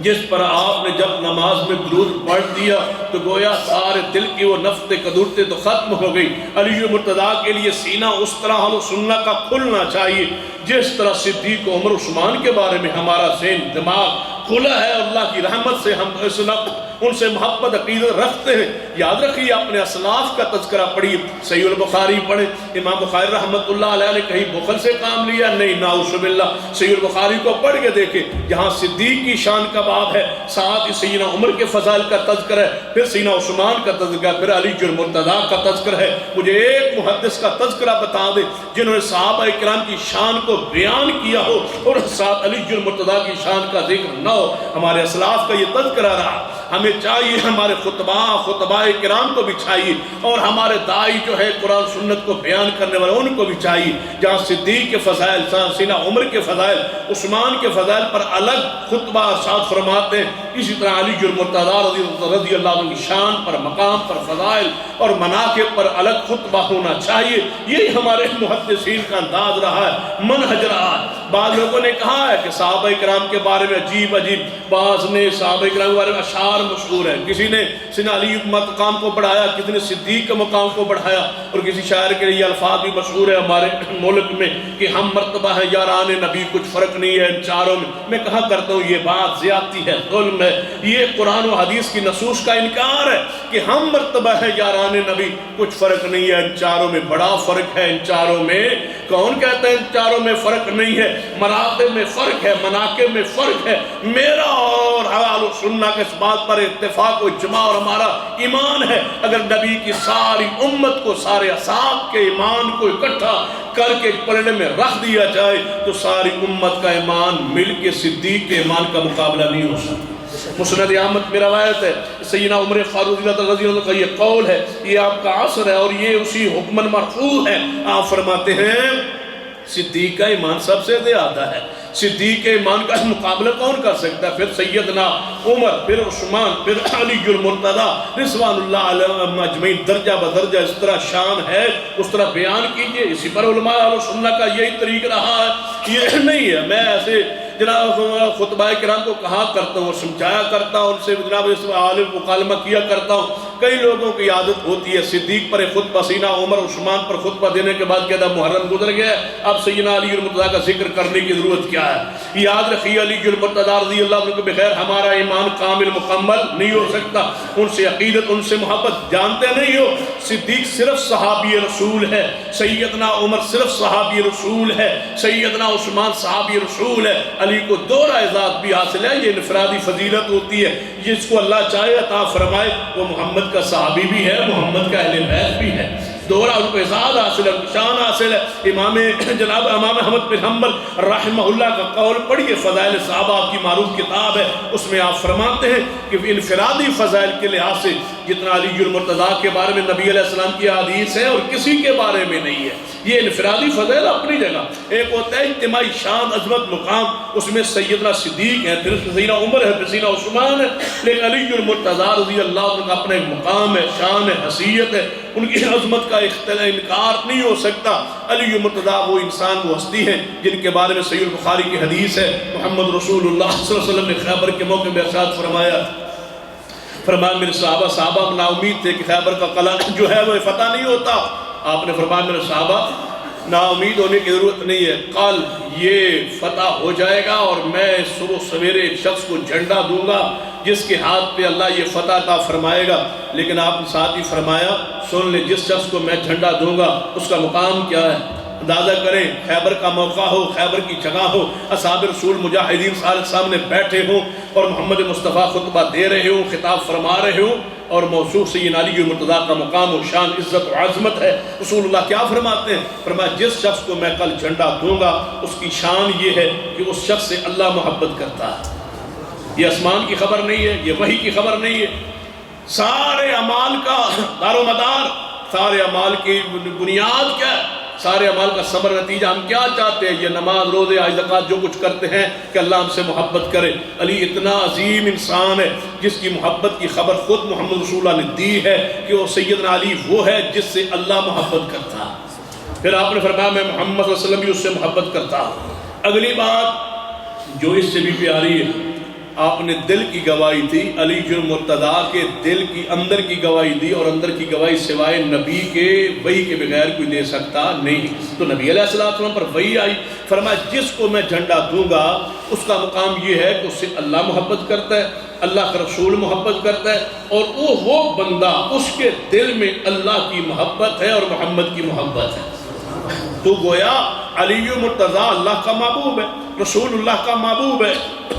Speaker 1: جس پر آپ نے جب نماز میں درود پڑھ دیا تو گویا سارے دل کی وہ نفت قدورتیں تو ختم ہو گئی۔ علی المرتضیٰ کے لیے سینہ اس طرح اہل سنت کا کھلنا چاہیے جس طرح صدیق عمر عثمان کے بارے میں ہمارا ذہن دماغ کھلا ہے، اللہ کی رحمت سے ہم ان سے محبت عقیدت رکھتے ہیں۔ یاد رکھیے اپنے اسلاف کا تذکرہ پڑھیے، صحیح البخاری پڑھیں، امام بخاری رحمت اللہ علیہ نے کہیں بخل سے کام لیا نہیں، نعوذ باللہ، صحیح البخاری کو پڑھ کے دیکھیں، جہاں صدیق کی شان کا باب ہے، ساتھ ہی سیدنا عمر کے فضائل کا تذکر ہے، پھر سیدنا عثمان کا تذکرہ، پھر علی المرتضیٰ کا تذکر ہے۔ مجھے ایک محدث کا تذکرہ بتا دے جنہوں نے صحابہ کرام کی شان کو بیان کیا ہو اور ساتھ علی المرتضیٰ کی شان کا ذکر نہ ہو۔ ہمارے اسلاف کا یہ تذکرہ رہا، ہمیں چاہیے ہمارے خطبہ کرام کو بھی چاہیے اور ہمارے داعی جو ہے قرآن سنت کو بیان کرنے والے ان کو بھی چاہیے، جہاں صدیق کے فضائل، سیدنا عمر کے فضائل، عثمان کے فضائل پر الگ خطبہ ارشاد فرماتے ہیں، اسی طرح علی المرتضیٰ رضی اللہ عنہ کی شان پر، مقام پر، فضائل اور مناقب پر الگ خطبہ ہونا چاہیے۔ یہی ہمارے محدثین کا انداز رہا ہے، منہج رہا ہے۔ بعض لوگوں نے کہا ہے کہ صحابہ کرام کے بارے میں عجیب بعض نے صحابہ کرام کے بارے میں اشعار مشہور ہیں، کسی نے سیدنا علی مقام کو بڑھایا، کسی نے صدیق کے مقام کو بڑھایا، اور کسی شاعر کے لیے الفاظ بھی مشہور ہے ہمارے ملک میں کہ ہم مرتبہ ہے یاران نبی، کچھ فرق نہیں ہے ان چاروں میں۔ میں کہا کرتا ہوں یہ بات زیادتی ہے، ظلم ہے، یہ قرآن و حدیث کی نصوص کا انکار ہے کہ ہم مرتبہ ہے یاران نبی، کچھ فرق نہیں ہے ان چاروں میں، بڑا فرق ہے ان چاروں میں۔ کون کہتا ہے ان چاروں میں فرق نہیں ہے؟ مراتب میں فرق ہے، مناقب میں فرق ہے۔ میرا اور اہل سنت کے اس بات پر اتفاق و اجماع اور ہمارا ایمان ہے، اگر نبی کی ساری امت کو، سارے اصحاب کے ایمان کو اکٹھا کر کے پلڑے میں رکھ دیا جائے تو ساری امت کا ایمان مل کے صدیق کے ایمان کا مقابلہ نہیں ہو سکتا۔ مسند احمد میں روایت ہے، سیدنا عمر فاروق رضی اللہ عنہ کا یہ قول ہے، یہ آپ کا عصر ہے اور یہ اسی حکم مرفوع ہے۔ آپ فرماتے ہیں صدیق کا ایمان سب سے زیادہ ہے، صدیق کے ایمان کا مقابلہ کون کر سکتا ہے؟ پھر سیدنا عمر، پھر عثمان، پھر علی المرتضیٰ رضوان اللہ علیہ اجمعین، درجہ بدرجہ اس طرح شان ہے اس طرح بیان کیجئے۔ اسی پر علماء اہل سنت کا یہی طریق رہا ہے، یہ نہیں ہے میں ایسے جناب خطبہ کرام کو کہا کرتا ہوں اور سمجھایا کرتا ہوں، ان سے جناب اس عالم مکالمہ کیا کرتا ہوں۔ کئی لوگوں کی عادت ہوتی ہے صدیق پر خطبہ، سیدنا عمر عثمان پر خطبہ دینے کے بعد کہتا محرم گزر گیا، اب سیدنا علی المرتضیٰ کا ذکر کرنے کی ضرورت کیا ہے؟ یاد رکھیے علی المرتضیٰ رضی اللہ عنہ کے بغیر ہمارا ایمان کامل مکمل نہیں ہو سکتا۔ ان سے عقیدت، ان سے محبت جانتے نہیں ہو؟ صدیق صرف صحابی رسول ہے، سیدنا عمر صرف صحابی رسول ہے، سیدنا عثمان صحابی رسول ہے۔ علی کو دو اعزاز بھی حاصل ہے، یہ انفرادی فضیلت ہوتی ہے، جس کو اللہ چاہے عطا فرمائے۔ وہ محمد کا صحابی بھی ہے، محمد کا اہل بیت بھی ہے، دورہ ان کو اعزاز حاصل ہے، شان حاصل ہے۔ جناب امام احمد بن حنبل رحمہ اللہ کا قول پڑھیے، فضائل صحابہ آپ کی معروف کتاب ہے، اس میں آپ فرماتے ہیں کہ انفرادی فضائل کے لحاظ سے جتنا علی المرتضیٰ کے بارے میں نبی علیہ السلام کی حدیث ہے اور کسی کے بارے میں نہیں ہے۔ یہ انفرادی فضائل اپنی جگہ، ایک ہوتا ہے اجتماعی شان، عظمت، مقام، اس میں سیدنا صدیق ہے، پھر سیدنا عمر ہے، پھر سیدنا عثمان ہے، لیکن علی المرتضیٰ رضی اللہ عنہ کا اپنا ایک مقام ہے، شان ہے، حیثیت ہے، ان کی عظمت کا انکار نہیں ہو سکتا۔ علی مرتضیٰ وہ انسان، وہ ہستی ہیں جن کے بارے میں صحیح البخاری کی حدیث ہے، محمد رسول اللہ صلی اللہ علیہ وسلم نے خیبر کے موقع میں ارشاد فرمایا میرے صحابہ نا امید تھے کہ خیبر کا قلعہ جو ہے وہ فتح نہیں ہوتا۔ آپ نے فرمایا میرے صحابہ نا امید ہونے کی ضرورت نہیں ہے، کل یہ فتح ہو جائے گا اور میں صبح سویرے ایک شخص کو جھنڈا دوں گا جس کے ہاتھ پہ اللہ یہ فتح عطا فرمائے گا۔ لیکن آپ نے ساتھ ہی فرمایا سن لیں، جس شخص کو میں جھنڈا دوں گا اس کا مقام کیا ہے، اندازہ کریں، خیبر کا موقع ہو، خیبر کی جگہ ہو، اصحاب رسول مجاہدین سامنے بیٹھے ہوں اور محمد مصطفیٰ خطبہ دے رہے ہوں، خطاب فرما رہے ہوں، اور موصوف سیدنا علی مرتضیٰ کا مقام و شان، عزت و عظمت ہے۔ رسول اللہ کیا فرماتے ہیں؟ فرمایا جس شخص کو میں کل جھنڈا دوں گا اس کی شان یہ ہے کہ اس شخص سے اللہ محبت کرتا ہے۔ یہ آسمان کی خبر نہیں ہے، یہ وحی کی خبر نہیں ہے، سارے اعمال کا دار و مدار، سارے اعمال کی بنیاد کیا ہے، سارے اعمال کا ثمر نتیجہ ہم کیا چاہتے ہیں؟ یہ نماز، روزے، حج، زکوٰۃ جو کچھ کرتے ہیں کہ اللہ ہم سے محبت کرے۔ علی اتنا عظیم انسان ہے جس کی محبت کی خبر خود محمد رسول اللہ نے دی ہے کہ وہ سیدنا علی وہ ہے جس سے اللہ محبت کرتا ہے۔ پھر آپ نے فرمایا میں محمد صلی اللہ علیہ وسلم بھی اس سے محبت کرتا ہوں۔ اگلی بات جو اس سے بھی پیاری ہے، آپ نے دل کی گواہی تھی، علی مرتضیٰ کے دل کی اندر کی گواہی دی، اور اندر کی گواہی سوائے نبی کے وحی کے بغیر کوئی دے سکتا نہیں۔ تو نبی علیہ السلام پر وحی آئی، فرمایا جس کو میں جھنڈا دوں گا اس کا مقام یہ ہے کہ اس سے اللہ محبت کرتا ہے، اللہ کا رسول محبت کرتا ہے، اور وہ بندہ اس کے دل میں اللہ کی محبت ہے اور محمد کی محبت ہے۔ تو گویا علی مرتضیٰ اللہ کا محبوب ہے، رسول اللہ کا محبوب ہے،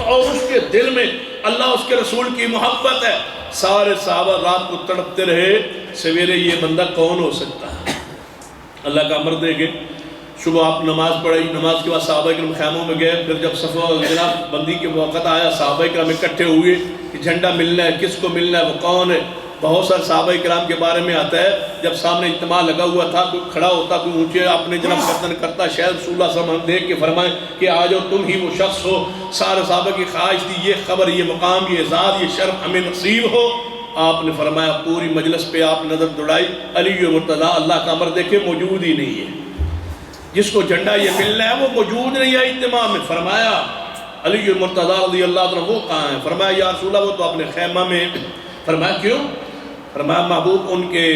Speaker 1: اور اس کے دل میں اللہ اس کے رسول کی محبت ہے۔ سارے صحابہ رات کو تڑپتے رہے سویرے یہ بندہ کون ہو سکتا ہے؟ اللہ کا امر دے گئے، صبح آپ نماز پڑھی، نماز کے بعد صحابہ کرام خیموں میں گئے، پھر جب صفحہ جناب بندی کے وقت آیا صحابہ کرام اکٹھے ہوئے کہ جھنڈا ملنا ہے، کس کو ملنا ہے، وہ کون ہے؟ بہت سارے صحابہ کرام کے بارے میں آتا ہے جب سامنے اجتماع لگا ہوا تھا، کوئی کھڑا ہوتا، کوئی اونچے اپنے جناب گردن کرتا، شاید رسول اللہ صلی اللہ علیہ وسلم دیکھ کے فرمائے کہ آ جاؤ تم ہی وہ شخص ہو۔ سارے صحابہ کی خواہش تھی یہ خبر، یہ مقام، یہ اعزاز، یہ شرف ہمیں نصیب ہو۔ آپ نے فرمایا پوری مجلس پہ آپ نظر دوڑائی، علی مرتضیٰ اللہ کا امر دیکھے موجود ہی نہیں ہے، جس کو جھنڈا یہ ملنا ہے وہ موجود نہیں ہے اجتماع میں۔ فرمایا علی مرتضیٰ رضی اللہ عنہ وہ کہاں ہیں؟ فرمایا یا رسول اللہ وہ تو اپنے خیمہ میں۔ فرمایا کیوں؟ فرمایا محبوب ان کے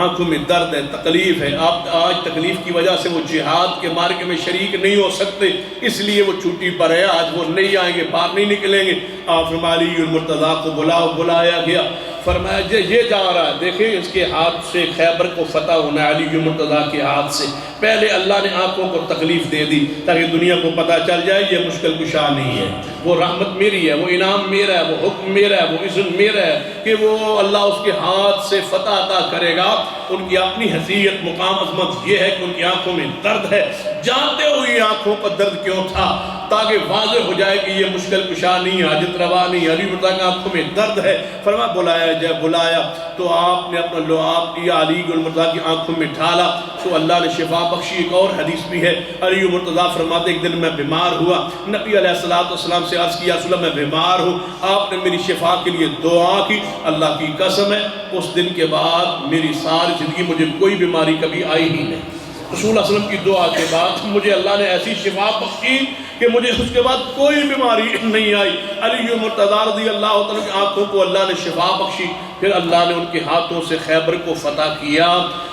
Speaker 1: آنکھوں میں درد ہے، تکلیف ہے، آپ آج تکلیف کی وجہ سے وہ جہاد کے مارکے میں شریک نہیں ہو سکتے، اس لیے وہ چھٹی پر ہے، آج وہ نہیں آئیں گے، باہر نہیں نکلیں گے۔ آپ فرمایا علی مرتضیٰ کو بلایا گیا، فرمایا یہ جا رہا ہے، دیکھیں اس کے ہاتھ سے خیبر کو فتح ہونا ہے، علی مرتضیٰ کے ہاتھ سے۔ پہلے اللہ نے آنکھوں کو تکلیف دے دی تاکہ دنیا کو پتہ چل جائے یہ مشکل کشا نہیں ہے، وہ رحمت میری ہے، وہ انعام میرا ہے، وہ حکم میرا ہے، وہ عزت میرا ہے کہ وہ اللہ اس کے ہاتھ سے فتح عطا کرے گا۔ ان کی اپنی حیثیت، مقام، عظمت یہ ہے کہ ان کی آنکھوں میں درد ہے، جانتے ہوئے آنکھوں پر درد کیوں تھا؟ تاکہ واضح ہو جائے کہ یہ مشکل کشا نہیں، حاجت روا نہیں، علی مرتضیٰ کی آنکھوں میں درد ہے۔ فرمایا بلایا تو آپ نے اپنا لعاب لیا، علی مرتضیٰ کی آنکھوں میں ڈھالا تو اللہ نے شفا بخشی۔ ایک اور حدیث بھی ہے، علی مرتضیٰ فرماتے ایک دن میں بیمار ہوا، نبی علیہ السلام سے عرض کیا رسول اللہ میں بیمار ہوں، آپ نے میری شفا کے لیے دعا کی، اللہ کی قسم ہے اس دن کے بعد میری ساری زندگی مجھے کوئی بیماری کبھی آئی ہی نہیں۔ رسول اللہ علیہ وسلم کی دعا کے بعد مجھے اللہ نے ایسی شفا بخشی کہ مجھے اس کے بعد کوئی بیماری نہیں آئی۔ علی مرتضیٰ رضی اللہ عنہ کی آنکھوں کو اللہ نے شفا بخشی، پھر اللہ نے ان کے ہاتھوں سے خیبر کو فتح کیا،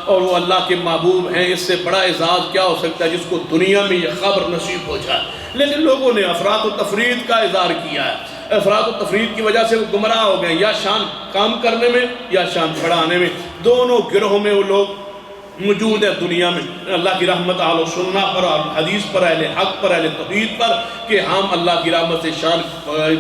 Speaker 1: اور وہ اللہ کے محبوب ہیں۔ اس سے بڑا اعزاز کیا ہو سکتا ہے جس کو دنیا میں یہ خبر نصیب ہو جائے؟ لیکن لوگوں نے افراط و تفرید کا اظہار کیا ہے، افراط و تفرید کی وجہ سے وہ گمراہ ہو گئے، یا شان کام کرنے میں یا شان بڑھانے میں، دونوں گروہوں میں وہ لوگ موجود ہے دنیا میں۔ اللہ کی رحمت اہل سنہ پر اور حدیث پر، اہل حق پر، اہل توحید پر، کہ ہم اللہ کی رحمت سے شان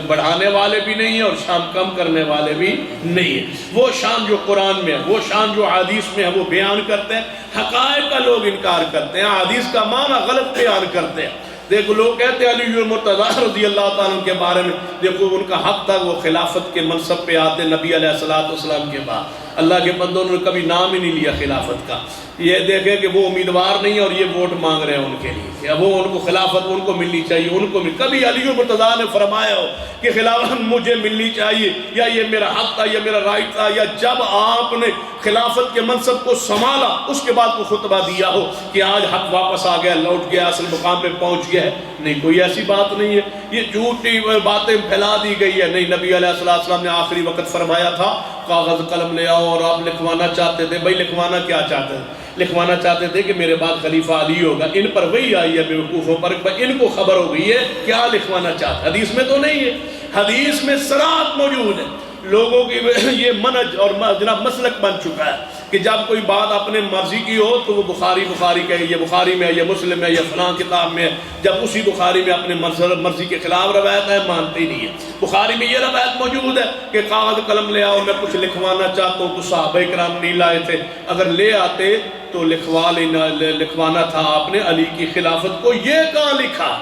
Speaker 1: بڑھانے والے بھی نہیں ہیں اور شان کم کرنے والے بھی نہیں ہیں۔ وہ شان جو قرآن میں ہے، وہ شان جو حدیث میں ہے وہ بیان کرتے ہیں، حقائق کا لوگ انکار کرتے ہیں، حدیث کا معنی غلط بیان کرتے ہیں۔ دیکھو لوگ کہتے ہیں علی مرتضیٰ رضی اللہ تعالیٰ کے بارے میں، دیکھو ان کا حق تھا وہ خلافت کے منصب پہ آتے نبی علیہ السلام کے بعد۔ اللہ کے بندوں نے کبھی نام ہی نہیں لیا خلافت کا. یہ دیکھیں کہ وہ امیدوار نہیں اور یہ ووٹ مانگ رہے ہیں ان کے لیے کہ وہ ان کو خلافت ان کو ملنی چاہیے, ان کو کبھی علی المرتضیٰ نے فرمایا ہو کہ خلافت مجھے ملنی چاہیے یا یہ میرا حق تھا یا میرا رائٹ تھا, یا جب آپ نے خلافت کے منصب کو سنبھالا اس کے بعد کو خطبہ دیا ہو کہ آج حق واپس آ گیا, لوٹ گیا, اصل مقام پہ پہنچ گیا ہے؟ نہیں, کوئی ایسی بات نہیں ہے. یہ جھوٹی باتیں پھیلا دی گئی ہے. نہیں, نبی علیہ السلام نے آخری وقت فرمایا تھا کاغذ قلم لے آؤ, اور آپ لکھوانا چاہتے تھے. بھائی لکھوانا کیا چاہتے تھے؟ لکھوانا چاہتے تھے کہ میرے بعد خلیفہ علی ہوگا. ان پر وہی آئی ہے بیوقوفوں پر, ان کو خبر ہو گئی ہے کیا لکھوانا چاہتے. حدیث میں تو نہیں ہے, حدیث میں صراحت موجود ہے. لوگوں کی یہ منہج اور جناب مسلک بن چکا ہے کہ جب کوئی بات اپنے مرضی کی ہو تو وہ بخاری کہے, یہ بخاری میں ہے, یہ مسلم ہے, یہ فلاں کتاب میں ہے. جب اسی بخاری میں اپنے مرضی کے خلاف روایت ہے, مانتے ہی نہیں ہے. بخاری میں یہ روایت موجود ہے کہ کاغذ قلم لے آؤ, میں کچھ لکھوانا چاہتا ہوں. تو صحابہ کرام نہیں لائے تھے, اگر لے آتے تو لکھوانا تھا آپ نے علی کی خلافت کو. یہ کہاں لکھا؟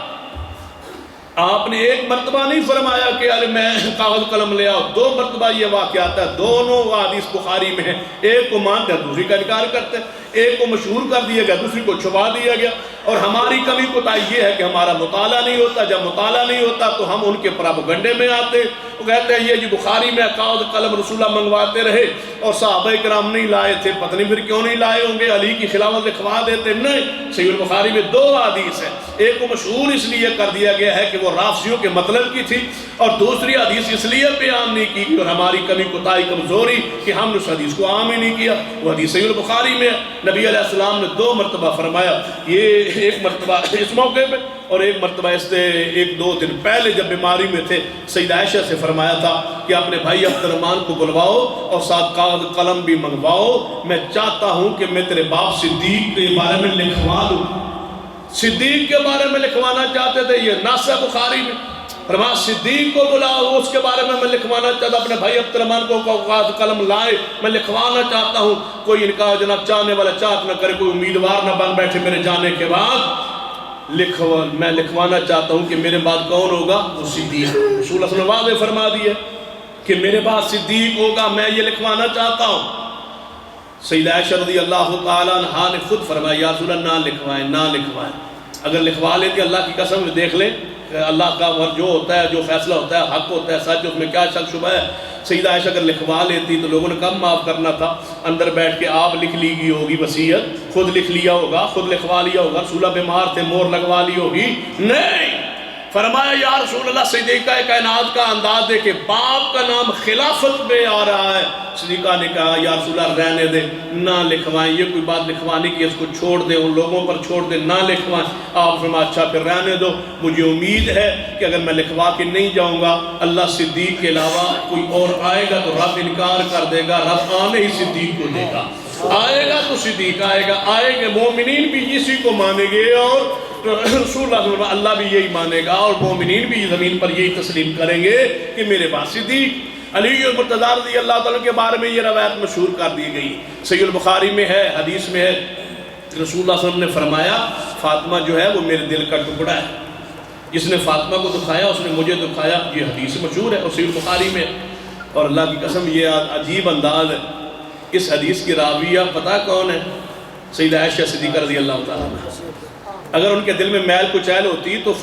Speaker 1: آپ نے ایک مرتبہ نہیں فرمایا کہ ارے میں کاغذ قلم لے آؤ. 2 مرتبہ یہ واقعہ آتا ہے, دونوں حدیث بخاری میں ہیں. ایک کو مانتے ہیں, دوسری کا انکار کرتے ہیں. ایک کو مشہور کر دیا گیا, دوسری کو چھپا دیا گیا. اور ہماری کمی کوتاہی یہ ہے کہ ہمارا مطالعہ نہیں ہوتا. جب مطالعہ نہیں ہوتا تو ہم ان کے پراپیگنڈے میں آتے. وہ کہتے ہیں یہ جی بخاری میں کاغذ قلم رسول اللہ منگواتے رہے اور صحابہ کرام نہیں لائے تھے, پتہ نہیں پھر کیوں نہیں لائے ہوں گے, علی کی خلافت لکھوا دیتے. نہیں, صحیح البخاری میں 2 حدیث ہیں. ایک کو مشہور اس لیے کر دیا گیا ہے کہ وہ رافضیوں کے مطلب کی تھی, اور دوسری حدیث اس لیے بیان نہیں کی اور ہماری کمی کوتاہی کمزوری کہ ہم نے اس حدیث کو عام ہی نہیں کیا. وہ حدیث صحیح البخاری میں نبی علیہ السلام نے 2 مرتبہ فرمایا. یہ ایک مرتبہ اس موقع پہ اور ایک مرتبہ اس سے 1-2 دن پہلے جب بیماری میں تھے سیدہ عائشہ سے فرمایا تھا کہ اپنے بھائی عبد الرحمن کو بلواؤ اور ساتھ کاغذ قلم بھی منگواؤ. میں چاہتا ہوں کہ میں تیرے باپ صدیق کے بارے میں لکھوا دوں. صدیق کے بارے میں لکھوانا چاہتے تھے, یہ نص ہے بخاری میں. فرمایا صدیق کو بلاؤ, اس کے بارے میں لکھوانا چاہتا. اپنے بھائی عبد الرحمن کو کاغذ قلم لائے, میں لکھوانا چاہتا ہوں. کوئی ان کا جناب چاہنے والا چاہت نہ کرے, کوئی امیدوار نہ بن بیٹھے میرے جانے کے بعد. میں لکھوانا چاہتا ہوں کہ میرے بعد کون ہوگا, وہ صدیق. رسول اللہ صلی اللہ علیہ وسلم نے واضح فرما دیا کہ میرے بعد صدیق ہوگا, میں یہ لکھوانا چاہتا ہوں. سیدہ عائشہ رضی اللہ تعالیٰ عنہا نے خود فرمایا یا رسول اللہ نہ لکھوائیں. اگر لکھوا لیتے اللہ کی قسم دیکھ لیں اللہ کا جو ہوتا ہے, جو فیصلہ ہوتا ہے حق ہوتا ہے, سچ, اس میں کیا شک شبہ ہے. سیدہ عائشہ اگر لکھوا لیتی تو لوگوں نے کم معاف کرنا تھا. اندر بیٹھ کے آپ لکھ لی گئی ہوگی وصیت, خود لکھ لیا ہوگا, خود لکھوا لیا ہوگا. رسول اللہ بیمار تھے, مور لگوا لی ہوگی. نہیں, فرمایا یا رسول اللہ صدیقہ کائنات کا انداز دے کہ باپ کا نام خلافت میں آ رہا ہے. صدیقہ نے کہا یا رسول اللہ رہنے دے, نہ لکھوائیں. یہ کوئی بات لکھوانے کی, اس کو چھوڑ دیں, ان لوگوں پر چھوڑ دیں, نہ لکھوائیں. آپ فرمایا اچھا پھر رہنے دو. مجھے امید ہے کہ اگر میں لکھوا کے نہیں جاؤں گا اللہ صدیق کے علاوہ کوئی اور آئے گا تو رب انکار کر دے گا, رب آنے ہی صدیق کو دے گا. آئے گا تو صدیق آئے گا, آئیں گے مومنین بھی اسی کو مانیں گے اور رسول اللہ بھی یہی مانے گا, اور مومنین بھی زمین پر یہی تسلیم کریں گے کہ میرے بعد صدیق. علی المرتضیٰ رضی اللہ تعالیٰ کے بارے میں یہ روایت مشہور کر دی گئی. صحیح البخاری میں ہے, حدیث میں ہے, رسول اللہ صلی اللہ علیہ وسلم نے فرمایا فاطمہ جو ہے وہ میرے دل کا ٹکڑا ہے. جس نے فاطمہ کو دکھایا اس نے مجھے دکھایا. یہ حدیث مشہور ہے اور صحیح البخاری میں. اور اللہ کی قسم یہ عجیب انداز ہے. اس حدیث کی راویہ پتہ کون ہے؟ سیدہ عائشہ صدیقہ رضی اللہ تعالیٰ عنہ. اگر ان کے دل میں میل کچیل ہوتی تو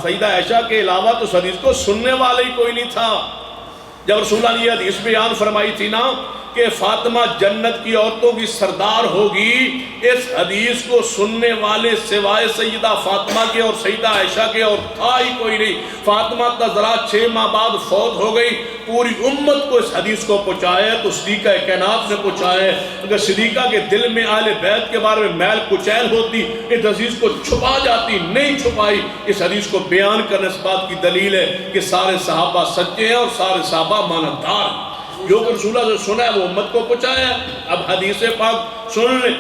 Speaker 1: سیدہ عائشہ کے علاوہ تو اس حدیث کو سننے والے ہی کوئی نہیں تھا. جب رسول اللہ نے یہ حدیث بیان فرمائی تھی نا کہ فاطمہ جنت کی عورتوں کی سردار ہوگی, اس حدیث کو سننے والے سوائے سیدہ فاطمہ کے اور سیدہ عائشہ کے اور تھا ہی کوئی نہیں. فاطمہ تزرا 6 ماہ بعد فوت ہو گئی. پوری امت کو اس حدیث کو پہنچایا تو صدیقہ کائنات نے پہنچایا. اگر صدیقہ کے دل میں اہل بیت کے بارے میں میل کچیل ہوتی اس حدیث کو چھپا جاتی, نہیں چھپائی. اس حدیث کو بیان کرنے اس بات کی دلیل ہے کہ سارے صحابہ سچے ہیں اور سارے صحابہ مانتدار. جو کہ رسول اللہ سے سنا ہے وہ امت کو پہنچایا. اب حدیث پاک سن لیں.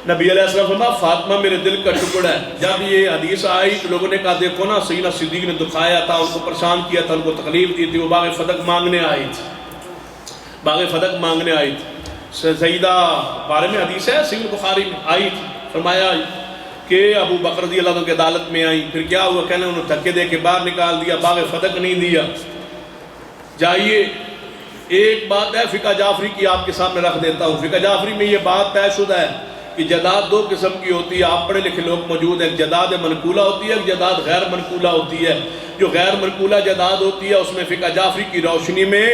Speaker 1: نبی علیہ السلام فرمایا فاطمہ میرے دل کا ٹکڑا ہے. جب یہ حدیث آئی تو لوگوں نے کہا دیکھو نا سیدنا صدیق نے دکھایا تھا, ان کو پریشان کیا تھا, ان کو تکلیف دی تھی, وہ باغ فتح مانگنے آئی تھی, باغ فتح مانگنے آئی تھی. سیدہ بارے میں حدیث ہے صحیح بخاری میں آئی تھی. فرمایا کہ ابو بکر رضی اللہ عنہ کی عدالت میں آئی. پھر کیا ہوا, کہنے انہوں نے دھکے دے کے باہر نکال دیا, باغ فتح نہیں دیا. جائیے ایک بات ہے فقہ جعفری کی آپ کے سامنے رکھ دیتا ہوں. فقہ جعفری میں یہ بات طے شدہ ہے کہ جداد دو قسم کی ہوتی ہے. آپ پڑھے لکھے لوگ موجود ہیں. ایک جداد منقولہ ہوتی ہے, ایک جداد غیر منقولہ ہوتی ہے. جو غیر منقولہ جداد ہوتی ہے اس میں فقہ جعفری کی روشنی میں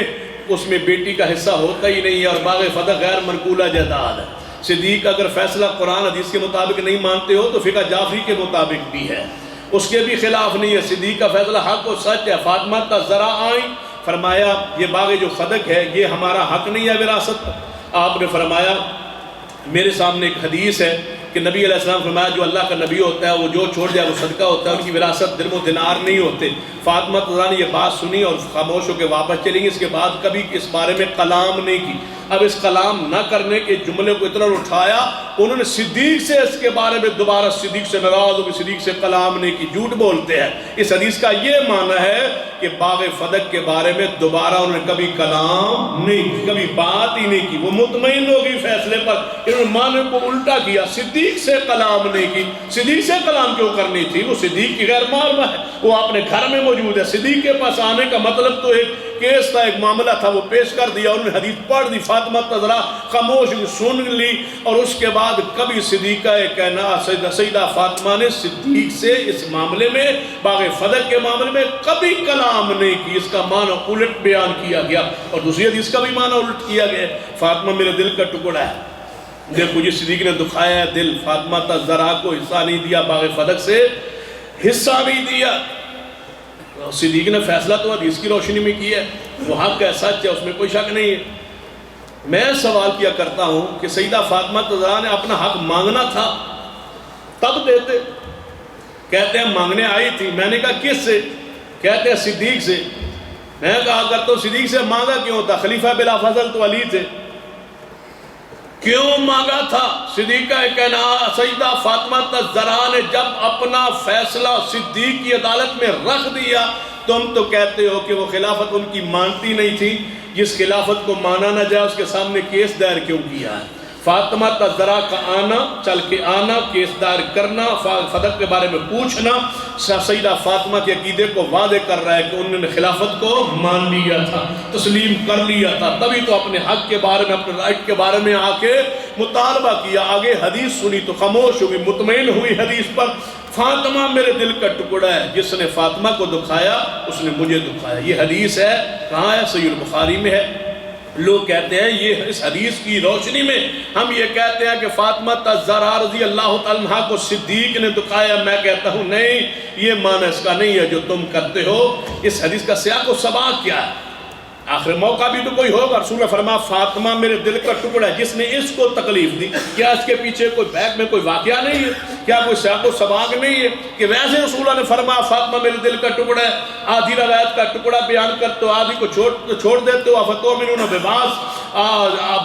Speaker 1: اس میں بیٹی کا حصہ ہوتا ہی نہیں ہے, اور باغ فتح غیر منقولہ جداد ہے. صدیق اگر فیصلہ قرآن حدیث کے مطابق نہیں مانتے ہو تو فقہ جعفری کے مطابق بھی ہے, اس کے بھی خلاف نہیں ہے. صدیق کا فیصلہ حق و سچ ہے. فاطمہ تذرا آئیں, فرمایا یہ باغ جو صدق ہے یہ ہمارا حق نہیں ہے وراثت. آپ نے فرمایا میرے سامنے ایک حدیث ہے کہ نبی علیہ السلام فرمایا جو اللہ کا نبی ہوتا ہے وہ جو چھوڑ جائے وہ صدقہ ہوتا ہے, ان کی وراثت درم و دینار نہیں ہوتے. فاطمہ تذرا نے یہ بات سنی اور خاموش ہو کے واپس چلی گئی. اس کے بعد کبھی اس بارے میں کلام نہیں کی. اب اس کلام نہ کرنے کے جملے کو اتنا اٹھایا, انہوں نے صدیق سے اس کے بارے میں دوبارہ صدیق سے ناراض ہو کے صدیق سے کلام نہیں کی. جھوٹ بولتے ہیں. اس حدیث کا یہ معنی ہے کہ باغ فدق کے بارے میں دوبارہ انہوں نے کبھی کلام نہیں کی, کبھی بات ہی نہیں کی. وہ مطمئن ہو گئی فیصلے پر, انہوں نے معنی کو الٹا کیا. صدیق سے کلام نہیں کی. صدیق سے کلام کیوں کرنی تھی؟ وہ صدیق کی غیر معلوم ہے, وہ اپنے گھر میں موجود ہے. صدیق کے پاس آنے کا مطلب تو ایک کیس تھا, ایک معاملہ تھا, وہ پیش کر دیا. انہوں نے حدیث پڑھ دی, فاطمہ تذرا خاموش سن لی, اور اس کے بعد کبھی صدیقہ کہنا سیدہ فاطمہ نے صدیق سے اس معاملے میں باغ فدق کے معاملے میں کبھی کلام نہیں کی. اس کا معنی الٹ بیان کیا گیا, اور دوسری حدیث کا بھی معنی الٹ کیا گیا. فاطمہ میرے دل کا ٹکڑا ہے, دیکھو یہ صدیق نے دکھایا ہے دل. فاطمہ تذرا کو حصہ نہیں دیا, باغ فدق سے حصہ نہیں دیا. صدیق نے فیصلہ تو حدیث کی روشنی میں کیا ہے, وہ حق ہے, سچ ہے, اس میں کوئی شک نہیں ہے. میں سوال کیا کرتا ہوں کہ سیدہ فاطمہ تذرا نے اپنا حق مانگنا تھا تب دیتے. کہتے ہیں مانگنے آئی تھی. میں نے کہا کس سے؟ کہتے ہیں صدیق سے. میں کہا کرتا ہوں صدیق سے مانگا کیوں تھا؟ خلیفہ بلا فضل تو علی تھے, کیوں مانگا تھا؟ صدیق کا کہنا سیدہ فاطمہ تذرا نے جب اپنا فیصلہ صدیق کی عدالت میں رکھ دیا, تم تو کہتے ہو کہ وہ خلافت ان کی مانتی نہیں تھی. جس خلافت کو مانا نہ جائے اس کے سامنے کیس دائر کیوں کیا ہے؟ فاطمہ تذرا کا آنا, چل کے آنا, کیس دائر کرنا, فدق کے بارے میں پوچھنا, سیدہ فاطمہ کے عقیدے کو واضح کر رہا ہے کہ انہوں نے خلافت کو مان لیا تھا, تسلیم کر لیا تھا. تبھی تو اپنے حق کے بارے میں, اپنے رائٹ کے بارے میں آ کے مطالبہ کیا. آگے حدیث سنی تو خاموش ہوئی, مطمئن ہوئی حدیث پر. فاطمہ میرے دل کا ٹکڑا ہے, جس نے فاطمہ کو دکھایا اس نے مجھے دکھایا. یہ حدیث ہے, کہاں ہے؟ صحیح البخاری میں ہے. لوگ کہتے ہیں یہ اس حدیث کی روشنی میں ہم یہ کہتے ہیں کہ فاطمہ تذرا رضی اللہ تعالیٰ عنہا کو صدیق نے دکھایا. میں کہتا ہوں نہیں, یہ معنی اس کا نہیں ہے جو تم کرتے ہو. اس حدیث کا سیاق و سباق کیا ہے؟ آخر موقع بھی تو کوئی ہوگا. رسول نے فرمایا فاطمہ میرے دل کا ٹکڑا ہے. جس نے اس کو تکلیف دی, کیا اس کے پیچھے کوئی بیک میں کوئی واقعہ نہیں ہے؟ کیا کوئی سیاق و سباق نہیں ہے کہ ویسے رسول نے فرمایا فاطمہ میرے دل کا ٹکڑا ہے؟ آدھی روایت کا ٹکڑا بیان کرتے ہو, آدھی کو چھوڑ دیتے ہو. افتؤمنون ببعض,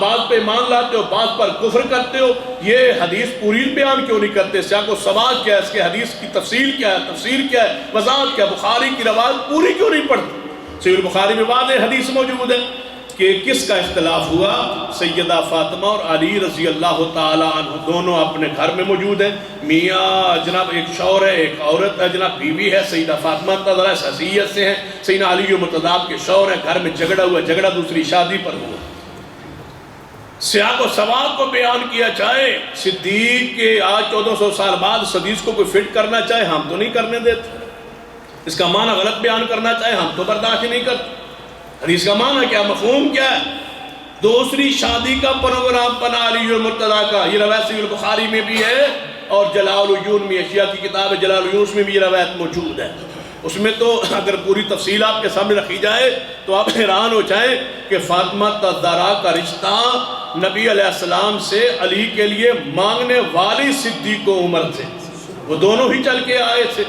Speaker 1: بعض پہ ایمان لاتے ہو, بعض پر کفر کرتے ہو. یہ حدیث پوری بیان کیوں نہیں کرتے؟ سیاق و سباق کیا ہے اس کے؟ حدیث کی تفصیل کیا ہے, تفسیر کیا ہے, وضاحت کیا ہے؟ بخاری کی روایت پوری کیوں نہیں پڑھتے؟ صحیح البخاری میں واضح حدیث موجود ہے کہ کس کا اختلاف ہوا. سیدہ فاطمہ اور علی رضی اللہ تعالی عنہ دونوں اپنے گھر میں موجود ہیں. میاں جناب ایک شوہر ہے, ایک عورت ہے, جناب بیوی ہے. سیدہ فاطمہ تذرا اس حیثیت سے ہیں سیدنا علی مرتضیٰ کے شوہر ہیں. گھر میں جھگڑا ہوا, جھگڑا دوسری شادی پر ہوا. سیاق و سباق کو بیان کیا جائے. صدیق کے آج 1400 سال بعد حدیث کو کوئی فٹ کرنا چاہے, ہم تو نہیں کرنے دیتے. اس کا معنی غلط بیان کرنا چاہے, ہم تو برداشت نہیں کرتے. حدیث کا معنی کیا, مفہوم کیا ہے؟ دوسری شادی کا پروگرام بنا علی مرتضیٰ کا. یہ روایت صحیح البخاری میں بھی ہے, اور جلال العیون میں, اشیاء کی کتاب ہے جلال العیون میں بھی یہ روایت موجود ہے. اس میں تو اگر پوری تفصیل آپ کے سامنے رکھی جائے تو آپ حیران ہو جائیں کہ فاطمہ تذرا کا رشتہ نبی علیہ السلام سے علی کے لیے مانگنے والی صدیق و عمر تھے. وہ دونوں ہی چل کے آئے تھے.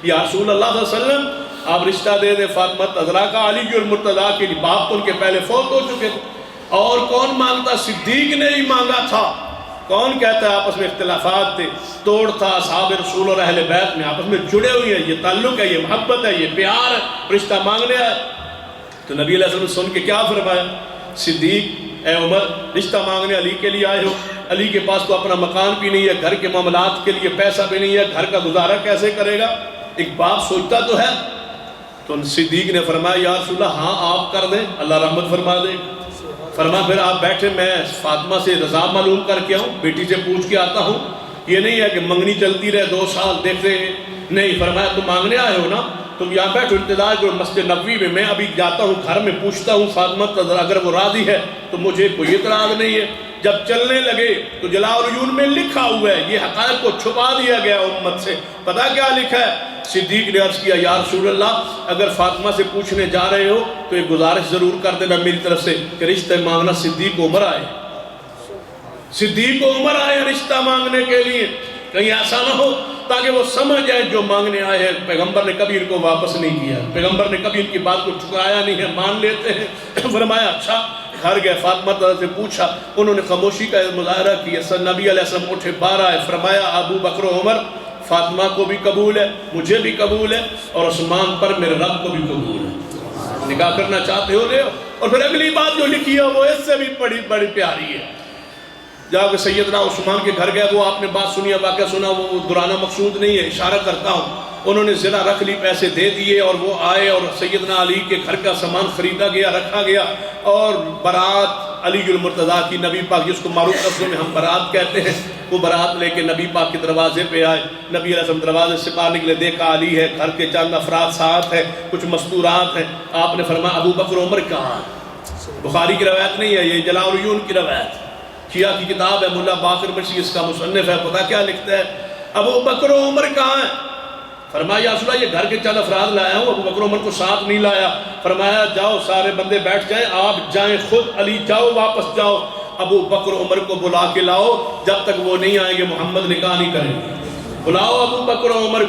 Speaker 1: یا رسول اللہ صلی اللہ علیہ وسلم آپ رشتہ دے دے فاطمہ تذرا کا علی اور مرتضیٰ کے لیے. باپ تو ان کے پہلے فوت ہو چکے تھے, اور کون مانگتا؟ صدیق نے ہی مانگا تھا. کون کہتا ہے آپس میں اختلافات تھے, توڑ تھا. اصحاب رسول اور اہل بیت میں آپس میں جڑے ہوئے ہیں, یہ تعلق ہے, یہ محبت ہے, یہ پیار ہے, رشتہ مانگنے آئے. تو نبی علیہ السلام سن کے کیا فرمایا؟ صدیق اے عمر رشتہ مانگنے علی کے لیے آئے ہو. علی کے پاس تو اپنا مکان بھی نہیں ہے, گھر کے معاملات کے لیے پیسہ بھی نہیں ہے, گھر کا گزارا کیسے کرے گا؟ ایک باپ سوچتا تو ہے تو صدیق نے فرمایا یا رسول اللہ ہاں آپ کر دیں، اللہ رحمت فرما دے۔ فرمایا پھر آپ بیٹھے، میں فاطمہ سے رضا معلوم کر کے آؤں، بیٹی سے پوچھ کے آتا ہوں۔ یہ نہیں ہے کہ منگنی چلتی رہے 2 سال دیکھتے ہیں، نہیں، فرمایا تم مانگنے آئے ہو نا، تم یہاں بیٹھو انتظار کرو مسجد نبوی میں ابھی جاتا ہوں گھر میں پوچھتا ہوں فاطمہ اگر وہ راضی ہے تو مجھے کوئی اعتراض نہیں ہے۔ جب چلنے لگے تو جلاء العیون میں لکھا ہوا ہے، یہ حقائق کو چھپا دیا گیا امت سے، پتہ کیا لکھا ہے؟ صدیق نے عرض کیا یا رسول اللہ اگر فاطمہ سے پوچھنے جا رہے ہو تو ایک گزارش ضرور کر دینا میری طرف سے کہ رشتہ مانگنا صدیق عمر آئے، صدیق عمر آئے رشتہ مانگنے کے لیے، کہیں ایسا نہ ہو تاکہ وہ سمجھ جائیں جو مانگنے آئے ہیں پیغمبر نے کبھی ان کو واپس نہیں کیا، پیغمبر نے کبھی ان کی بات کو ٹھکرایا نہیں ہے، مان لیتے ہیں۔ فرمایا اچھا، گھر گئے، فاطمہ سے پوچھا، انہوں نے خاموشی کا مظاہرہ کیا، نبی علیہ السلام اٹھے باہر آئے، فرمایا ابو بکر و عمر فاطمہ کو بھی قبول ہے، مجھے بھی قبول ہے، اور عثمان پر میرے رب کو بھی قبول ہے، نکاح کرنا چاہتے ہو لے۔ اور پھر اگلی بات جو لکھی ہے وہ اس سے بھی بڑی پیاری ہے، جا کے سیدنا عثمان کے گھر گئے، وہ آپ نے بات سنی، واقعہ سنا، وہ دورانہ مقصود نہیں ہے، اشارہ کرتا ہوں، انہوں نے زنا رکھ لی، پیسے دے دیے، اور وہ آئے اور سیدنا علی کے گھر کا سامان خریدا گیا، رکھا گیا، اور برات علی المرتضیٰ کی نبی پاک جس کو معروف لفظوں میں ہم برات کہتے ہیں، وہ برات لے کے نبی پاک کے دروازے پہ آئے، نبی علیہ السلام دروازے سے باہر نکلے، دیکھا علی ہے، گھر کے چند افراد ساتھ ہیں، کچھ مستورات ہیں، آپ نے فرمایا ابو بکر عمر کہاں؟ بخاری کی روایت نہیں ہے، یہ جلاء العیون کی روایت، شیعہ کی کتاب ہے، ملا باقر مرسی اس کا مصنف ہے، پتہ کیا لکھتا ہے؟ ابو بکر و عمر کہاں ہیں؟ فرمایا یا رسول اللہ یہ گھر کے چند افراد لایا ہوں، ابو بکر و عمر کو ساتھ نہیں لایا۔ فرمایا جاؤ سارے بندے بیٹھ جائیں، آپ جائیں خود، علی جاؤ واپس جاؤ، ابو بکر و عمر کو بلا کے لاؤ، جب تک وہ نہیں آئیں گے محمد نکاح نہیں کریں گے، بلاؤ ابو بکر و عمر۔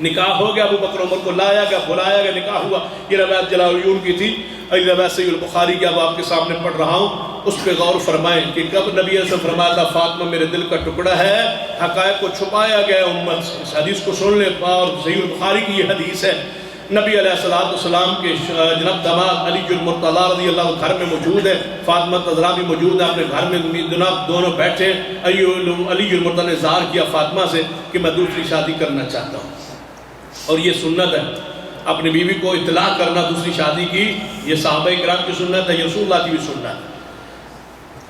Speaker 1: نکاح ہو گیا، ابو بکر عمر کو لایا گیا، بلایا گیا، نکاح ہوا۔ یہ روایت جلاء العیون کی تھی، روایت صحیح البخاری کی اب آپ کے سامنے پڑھ رہا ہوں، اس پہ غور فرمائیں کہ کب نبی علیہ السلام فرمایا تھا فاطمہ میرے دل کا ٹکڑا ہے، حقائق کو چھپایا گیا امت سے۔ اس حدیث کو سن لیں، اور صحیح البخاری کی یہ حدیث ہے، نبی علیہ السلام کے جناب داماد علی المرتضیٰ رضی اللہ عنہ گھر میں موجود ہے، فاطمہ الزہرا بھی موجود ہے، اپنے گھر میں جناب دونوں بیٹھے، علی المرتضیٰ نے اظہار کیا فاطمہ سے کہ میں دوسری شادی کرنا چاہتا ہوں، اور یہ سنت ہے اپنی بیوی کو اطلاع کرنا دوسری شادی کی، یہ صحابہ کرام کی سنت ہے، یہ رسول اللہ کی بھی سنت ہے،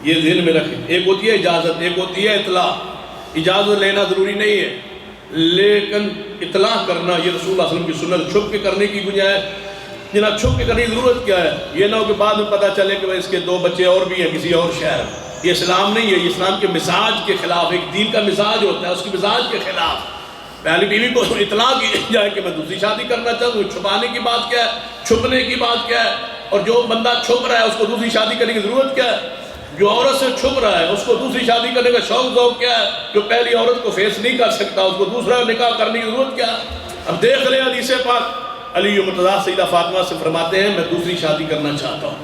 Speaker 1: یہ ذہن میں رکھیں۔ ایک ہوتی ہے اجازت، ایک ہوتی ہے اطلاع، اجازت لینا ضروری نہیں ہے لیکن اطلاع کرنا یہ رسول اللہ علیہ وسلم کی سنت، چھپ کے کرنے کی گنجائش جناب، چھپ کے کرنے کی ضرورت کیا ہے؟ یہ نہ ہو کہ بعد میں پتہ چلے کہ اس کے 2 بچے اور بھی ہیں کسی اور شہر میں، یہ اسلام نہیں ہے، یہ اسلام کے مزاج کے خلاف، ایک دین کا مزاج ہوتا ہے اس کے مزاج کے خلاف۔ پہلی بیوی کو اطلاع کی جائے کہ میں دوسری شادی کرنا چاہتا ہوں، چھپانے کی بات کیا ہے، چھپنے کی بات کیا ہے؟ اور جو بندہ چھپ رہا ہے اس کو دوسری شادی کرنے کی ضرورت کیا ہے؟ جو عورت سے چھپ رہا ہے اس کو دوسری شادی کرنے کا شوق ذوق کیا ہے؟ جو پہلی عورت کو فیس نہیں کر سکتا اس کو دوسرا نکاح کرنے کی ضرورت کیا ہے؟ اب دیکھ لیں حدیث پاک، علی المرتضیٰ سیدہ فاطمہ سے فرماتے ہیں میں دوسری شادی کرنا چاہتا ہوں۔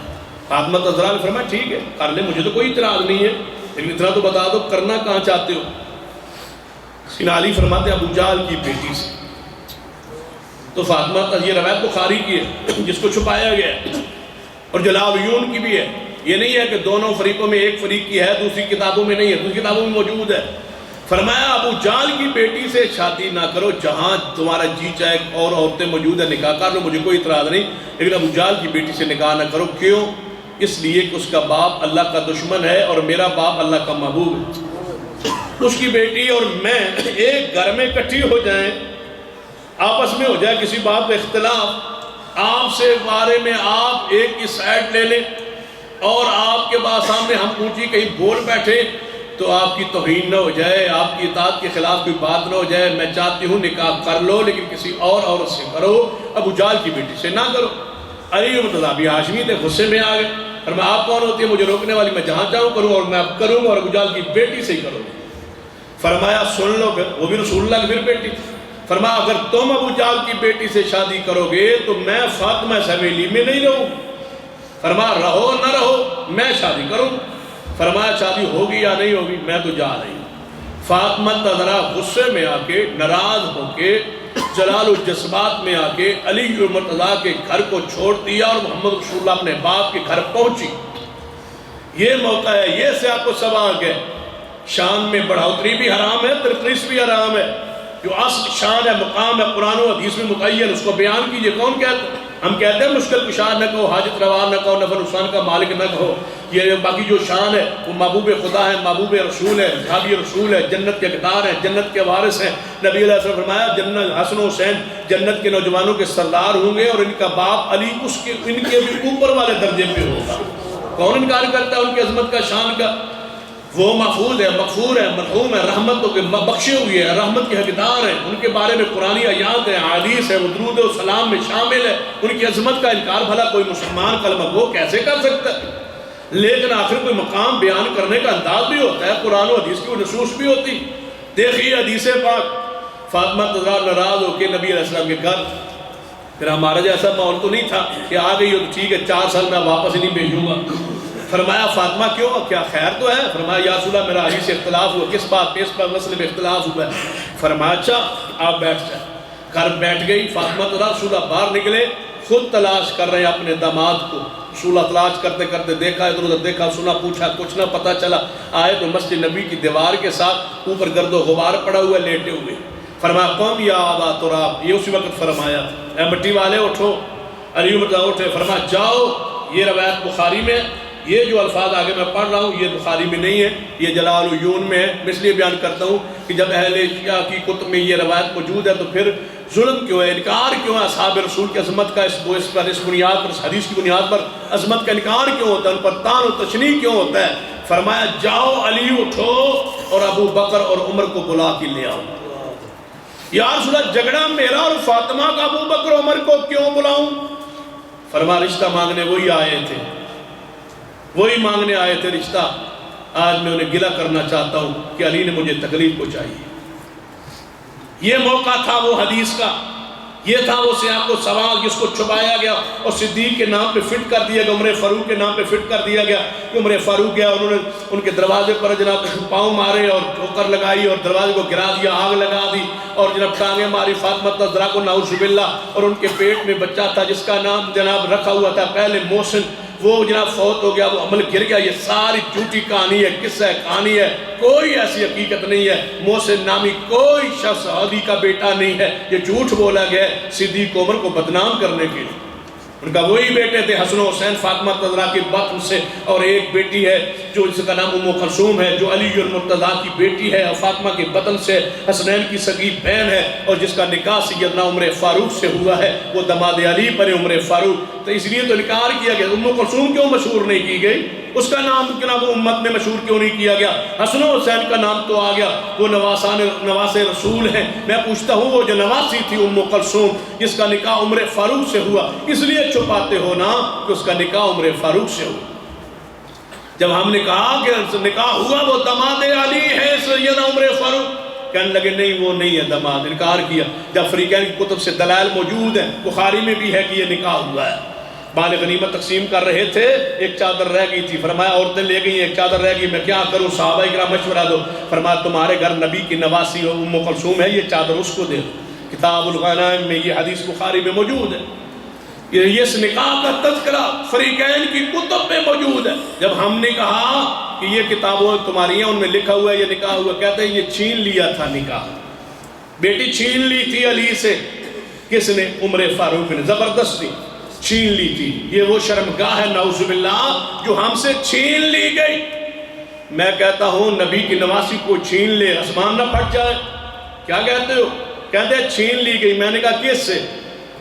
Speaker 1: فاطمہ الزہرا نے فرمایا ٹھیک ہے کر لیں، مجھے تو کوئی اعتراض نہیں ہے، لیکن اتنا تو بتا دو کرنا کہاں چاہتے ہو؟ سیدنا علی فرماتے ہیں ابو جہل کی بیٹی سے۔ تو فاطمہ کا یہ روایت بخاری کی ہے جس کو چھپایا گیا ہے، اور جلاء العیون کی بھی ہے، یہ نہیں ہے کہ دونوں فریقوں میں ایک فریق کی ہے دوسری کتابوں میں نہیں ہے، دوسری کتابوں میں موجود ہے۔ فرمایا ابو جہل کی بیٹی سے شادی نہ کرو، جہاں تمہارا جی چاہے اور عورتیں موجود ہیں نکاح کر لو، مجھے کوئی اعتراض نہیں، لیکن ابو جہل کی بیٹی سے نکاح نہ کرو۔ کیوں؟ اس لیے کہ اس کا باپ اللہ کا دشمن ہے اور میرا باپ اللہ کا محبوب ہے۔ اس کی بیٹی اور میں ایک گھر میں اکٹھی ہو جائیں، آپس میں ہو جائے کسی بات پہ اختلاف، آپ سے بارے میں آپ ایک کی سائڈ لے لیں اور آپ کے بعد سامنے ہم اونچی کہیں بول بیٹھے تو آپ کی توہین نہ ہو جائے، آپ کی اطاعت کے خلاف کوئی بات نہ ہو جائے۔ میں چاہتی ہوں نکاح کر لو لیکن کسی اور عورت سے کرو، ابو جہل کی بیٹی سے نہ کرو۔ علی المرتضیٰ بھی ہاشمی تھے، غصے میں آ گئے، اور میں آپ کون ہوتی ہے مجھے روکنے والی، میں جہاں چاہوں کروں اور میں اب کروں اور ابو جہل کی بیٹی سے ہی کروں۔ فرمایا سن لو، وہ بھی رسول اللہ کی پھر بیٹی تھی۔ فرمایا اگر تم ابو جہل کی بیٹی سے شادی کرو گے تو میں فاطمہ حویلی میں نہیں رہوں۔ فرمایا رہو نہ رہو میں شادی کروں۔ فرمایا شادی ہوگی یا نہیں ہوگی؟ میں تو جا رہی ہوں۔ فاطمہ ذرا غصے میں آ کے، ناراض ہو کے، جلال الجسمات میں آ کے علی المرتضیٰ کے گھر کو چھوڑ دیا اور محمد رسول اللہ اپنے باپ کے گھر پہنچی۔ یہ موقع ہے، یہ سے آپ کو سبق ہے، شان میں بڑھوتری بھی حرام ہے، ترخیص بھی حرام ہے۔ جو اصل شان ہے مقام ہے قرآن و حدیث میں متعین، اس کو بیان کیجئے۔ کون کہتا ہے؟ ہم کہتے ہیں مشکل کشا نہ کہو، حاجت روا نہ کہو، نفع نقصان کا مالک نہ کہو، یہ باقی جو شان ہے وہ محبوب خدا ہے، محبوب رسول ہے، صحابی رسول ہے، جنت کے حقدار ہیں، جنت کے وارث ہیں۔ نبی علیہ السلام نے فرمایا جنت حسن و حسین جنت کے نوجوانوں کے سردار ہوں گے، اور ان کا باپ علی ان کے بھی اوپر والے درجے پہ ہوگا۔ کون انکار کرتا ہے ان کی عظمت کا، شان کا؟ وہ محفوظ ہے، مغفور ہے، مرحوم ہے، رحمتوں کے بخشے ہوئے ہیں، رحمت کے حقدار ہیں، ان کے بارے میں قرآنی آیات ہیں، حدیث ہے، وہ درود و سلام میں شامل ہے۔ ان کی عظمت کا انکار بھلا کوئی مسلمان کلمہ گو کیسے کر سکتا ہے؟ لیکن آخر کوئی مقام بیان کرنے کا انداز بھی ہوتا ہے، قرآن و حدیث کی وہ نصوص بھی ہوتی۔ دیکھیے حدیث پاک، فاطمہ تزار ناراض ہو کے نبی علیہ السلام کے گھر، پھر ہمارا جیسا ماحول تو نہیں تھا کہ آ گئی ہو تو ٹھیک ہے 4 سال میں واپس نہیں بھیجوں گا۔ فرمایا فاطمہ کیوں، کیا خیر تو ہے؟ فرمایا یا رسول اللہ میرا علی سے اختلاف ہوا۔ کس بات پہ؟ اس پر مسئلے میں اختلاف ہوا ہے۔ فرمایا اچھا آپ بیٹھ جائیں۔ گھر بیٹھ گئی فاطمہ تو رسول اللہ باہر نکلے، خود تلاش کر رہے ہیں اپنے داماد کو۔ رسول اللہ تلاش کرتے کرتے دیکھا، ادھر ادھر دیکھا، سنا، پوچھا، کچھ نہ پتہ چلا۔ آئے تو مسجد نبی کی دیوار کے ساتھ اوپر گرد و غبار پڑا ہوا لیٹے ہوئے۔ فرمایا قوم یا آبا تراب، یہ اسی وقت فرمایا اے مٹی والے اٹھو۔ علی مرتضیٰ اٹھے، فرمایا جاؤ، یہ روایت بخاری میں، یہ جو الفاظ آگے میں پڑھ رہا ہوں یہ بخاری میں نہیں ہے، یہ جلال العیون میں ہے۔ میں اس لیے بیان کرتا ہوں کہ جب اہل شیعہ کی کتب میں یہ روایت موجود ہے تو پھر ظلم کیوں ہے، انکار کیوں ہے اصحاب رسول کی عظمت کا، اس بنیاد پر، اس حدیث کی بنیاد پر عظمت کا انکار کیوں ہوتا ہے، ان پر طعن و تشنیع کیوں ہوتا ہے؟ فرمایا جاؤ علی اٹھو اور ابو بکر اور عمر کو بلا کے لے آؤ۔ یا رسول اللہ جھگڑا میرا اور فاطمہ کا، ابو بکر عمر کو کیوں بلاؤں؟ فرمایا رشتہ مانگنے وہی آئے تھے، وہی مانگنے آئے تھے رشتہ۔ آج میں انہیں گلہ کرنا چاہتا ہوں کہ علی نے مجھے تکلیف پہنچائی۔ یہ موقع تھا وہ حدیث کا، یہ تھا وہ سیاق و سوال جس کو چھپایا گیا اور صدیق کے نام پہ فٹ کر دیا گیا، عمر فاروق کے نام پہ فٹ کر دیا گیا کہ عمر فاروق گیا، انہوں نے ان کے دروازے پر جناب پاؤں مارے اور ٹھوکر لگائی اور دروازے کو گرا دیا، آگ لگا دی اور جناب ٹانگیں ماری فاطمہ تزرا کو نعوذ باللہ، اور ان کے پیٹ میں بچہ تھا جس کا نام جناب رکھا ہوا تھا پہلے محسن، وہ جناب فوت ہو گیا، وہ عمل گر گیا۔ یہ ساری جھوٹی کہانی ہے، قصہ کہانی ہے، کوئی ایسی حقیقت نہیں ہے۔ محسن نامی کوئی شخص علی کا بیٹا نہیں ہے، یہ جھوٹ بولا گیا ہے صدیق عمر کو بدنام کرنے کے لیے۔ ان کا وہی بیٹے تھے حسن و حسین فاطمہ تزرا کے بطن سے، اور ایک بیٹی ہے جو جس کا نام ام کلثوم ہے جو علی المرتضیٰ کی بیٹی ہے اور فاطمہ کے بطن سے حسنین کی سگی بہن ہے، اور جس کا نکاح سیدنا عمر فاروق سے ہوا ہے، وہ دماد علی پر عمر فاروق۔ تو اس لیے تو انکار کیا گیا۔ ام کلثوم کیوں مشہور نہیں کی گئی؟ اس کا نام جناب امت میں مشہور کیوں نہیں کیا گیا؟ حسن و حسین کا نام تو آ گیا، وہ نواس رسول ہیں۔ میں پوچھتا ہوں وہ جو نواسی تھی ام کلثوم جس کا نکاح عمر فاروق سے ہوا، اس لیے چھپاتے ہو نا کہ اس کا نکاح عمر فاروق سے ہوا؟ جب ہم نے کہا کہ نکاح ہوا وہ دماد علی ہے سیدنا عمر فاروق، کہنے لگے نہیں وہ نہیں ہے دماد، انکار کیا۔ جب فریقین کی کتب سے دلائل موجود ہیں، بخاری میں بھی ہے کہ یہ نکاح ہوا ہے۔ مال غنیمت تقسیم کر رہے تھے، ایک چادر رہ گئی تھی، فرمایا عورتیں لے گئی ایک چادر رہ گئی، میں کیا کروں؟ صحابہ اکرام مشورہ دو۔ فرمایا تمہارے گھر نبی کی نواسی ام کلثوم ہے، یہ چادر اس کو دے دو۔ کتاب الغنائم میں یہ حدیث بخاری میں موجود ہے۔ یہ اس نکاح کا تذکرہ فریقین کی کتب میں موجود ہے۔ جب ہم نے کہا کہ یہ کتابوں تمہاری ہیں ان میں لکھا ہوا ہے یہ نکاح ہوا، کہتے ہیں یہ چھین لیا تھا نکاح، بیٹی چھین لی تھی علی سے۔ کس نے؟ عمر فاروق نے، زبردستی چھین لی تھی۔ یہ وہ شرمگاہ ہے نعوذ باللہ جو ہم سے چھین لی گئی۔ میں کہتا ہوں نبی کی نواسی کو چھین لے آسمان نہ پھٹ جائے؟ کیا کہتے ہو؟ کہتے ہیں چھین لی گئی۔ میں نے کہا کس سے؟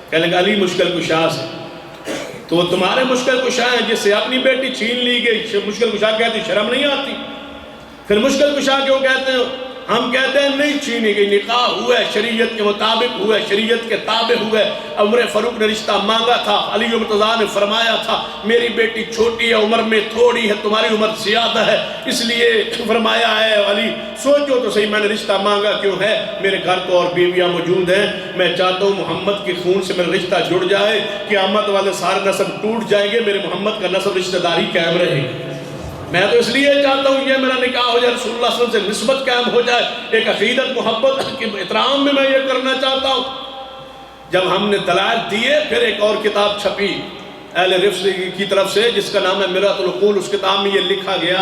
Speaker 1: کہنے لگا علی مشکل کشا سے۔ تو وہ تمہارے مشکل کشا ہیں جس سے اپنی بیٹی چھین لی گئی، مشکل کشا کہتی، شرم نہیں آتی؟ پھر مشکل کشا کیوں کہتے ہو؟ ہم کہتے ہیں نہیں چھینی گئی، نکاح ہوا ہے، شریعت کے مطابق ہوا ہے، شریعت کے تابع ہوا ہے۔ عمر فاروق نے رشتہ مانگا تھا، علی مرتضیٰ نے فرمایا تھا میری بیٹی چھوٹی ہے، عمر میں تھوڑی ہے، تمہاری عمر زیادہ ہے، اس لیے فرمایا ہے علی سوچو تو صحیح میں نے رشتہ مانگا کیوں ہے؟ میرے گھر تو اور بیویاں موجود ہیں، میں چاہتا ہوں محمد کے خون سے میرا رشتہ جڑ جائے، قیامت والے سارے نسب ٹوٹ جائیں گے، میرے محمد کا نسب رشتہ داری قائم رہے گی۔ میں تو اس لیے چاہتا ہوں یہ میرا نکاح ہو جائے، رسول اللہ صلی اللہ علیہ وسلم سے نسبت قائم ہو جائے، ایک عقیدت محبت کے احترام میں یہ کرنا چاہتا ہوں۔ جب ہم نے دلائل دیے پھر ایک اور کتاب چھپی اہل رفض کی طرف سے جس کا نام ہے مرآۃ العقول۔ اس کتاب میں یہ لکھا گیا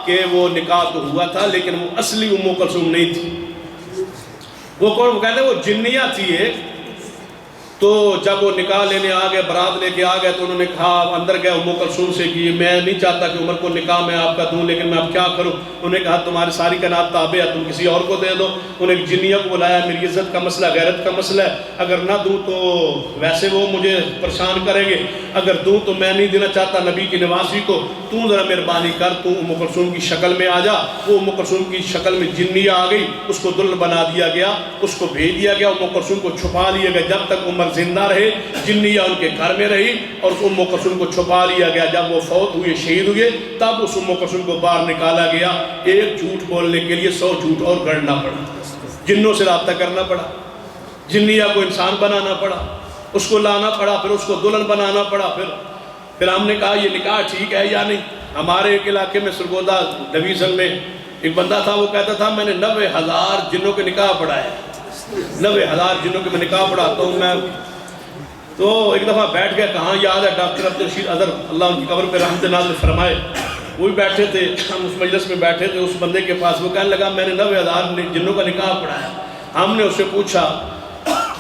Speaker 1: کہ وہ نکاح تو ہوا تھا لیکن وہ اصلی ام کلثوم نہیں تھی، وہ کون؟ وہ کہتے ہیں وہ جنیہ تھی ایک. تو جب وہ نکاح لینے آ گئے، برات لے کے آ گئے، تو انہوں نے کہا، اندر گئے ام کلثوم سے کہ میں نہیں چاہتا کہ عمر کو نکاح میں آپ کا دوں، لیکن میں اب کیا کروں؟ انہوں نے کہا تمہاری ساری کائنات تابع ہے، تم کسی اور کو دے دو. انہیں ایک جنیہ کو بلایا، میری عزت کا مسئلہ، غیرت کا مسئلہ ہے، اگر نہ دوں تو ویسے وہ مجھے پریشان کریں گے، اگر دوں تو میں نہیں دینا چاہتا نبی کی نوازی کو، تو ذرا مہربانی کر، تو ام کلثوم کی شکل میں آ جا. وہ ام کلثوم کی شکل میں جنیہ آ گئی، اس کو دلہن بنا دیا گیا، اس کو بھیج دیا گیا. ام کلثوم کو چھپا لیا گیا جب تک عمر زندہ رہے، جنیہ ان کے گھر میں رہی، اور اس ام کلثوم کو چھپا لیا گیا. جب وہ فوت ہوئے، شہید ہوئے، تب اس ام کلثوم کو باہر نکالا گیا. ایک جھوٹ بولنے کے لیے 100 جھوٹ اور گڑنا پڑا، جنوں سے رابطہ کرنا پڑا، جنیہ کو انسان بنانا پڑا، اس کو لانا پڑا، پھر اس کو دلہن بنانا پڑا. پھر ہم نے کہا یہ نکاح ٹھیک ہے یا نہیں. ہمارے ایک علاقے میں سرگودا ڈویژن میں ایک بندہ تھا، وہ کہتا تھا میں نے 90,000 جنوں کے نکاح پڑھا ہے، 90,000 جنوں کے میں نکاح پڑھاتا ہوں میں. تو ایک دفعہ بیٹھ گیا، کہاں یاد ہے، ڈاکٹر عبدالرشید اظہر، اللہ ان کی قبر پہ رحمت نازل فرمائے، وہ بھی بیٹھے تھے، ہم اس مجلس میں بیٹھے تھے. اس بندے کے پاس وہ کہنے لگا میں نے 90,000 جنوں کا نکاح پڑھایا. ہم نے اس سے پوچھا،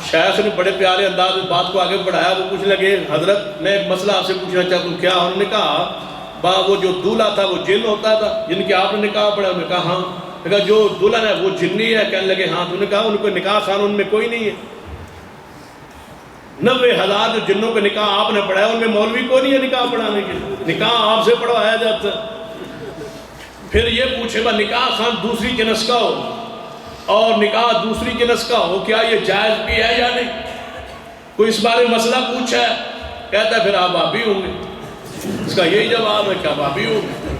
Speaker 1: شیخ نے بڑے پیارے انداز میں بات کو آگے بڑھایا. وہ پوچھنے لگے حضرت میں ایک مسئلہ آپ سے پوچھنا چاہتا ہوں. کیا؟ انہوں نے کہا وہ جو دولہا تھا وہ جن ہوتا تھا جن کے آپ نے نکاح پڑھا؟ انہوں نے کہا ہاں. کہا جو دلہن ہے وہ جنی ہے؟ کہنے لگے ہاں. تو انہوں نے کہا ان کو نکاح قانون میں کوئی نہیں ہے. 90,000 جو جنوں کے نکاح آپ نے پڑھایا ان میں مولوی کو نہیں ہے نکاح پڑھانے کے، نکاح آپ سے پڑھوایا جاتا ہے. پھر یہ پوچھے با نکاح خان دوسری جنس کا ہو اور نکاح دوسری جنس کا ہو، کیا یہ جائز بھی ہے یا نہیں؟ کوئی اس بارے مسئلہ پوچھا ہے؟ کہتا ہے پھر آپ بابی ہوں گے. اس کا یہی جواب ہے، کیا بابی ہوں گے؟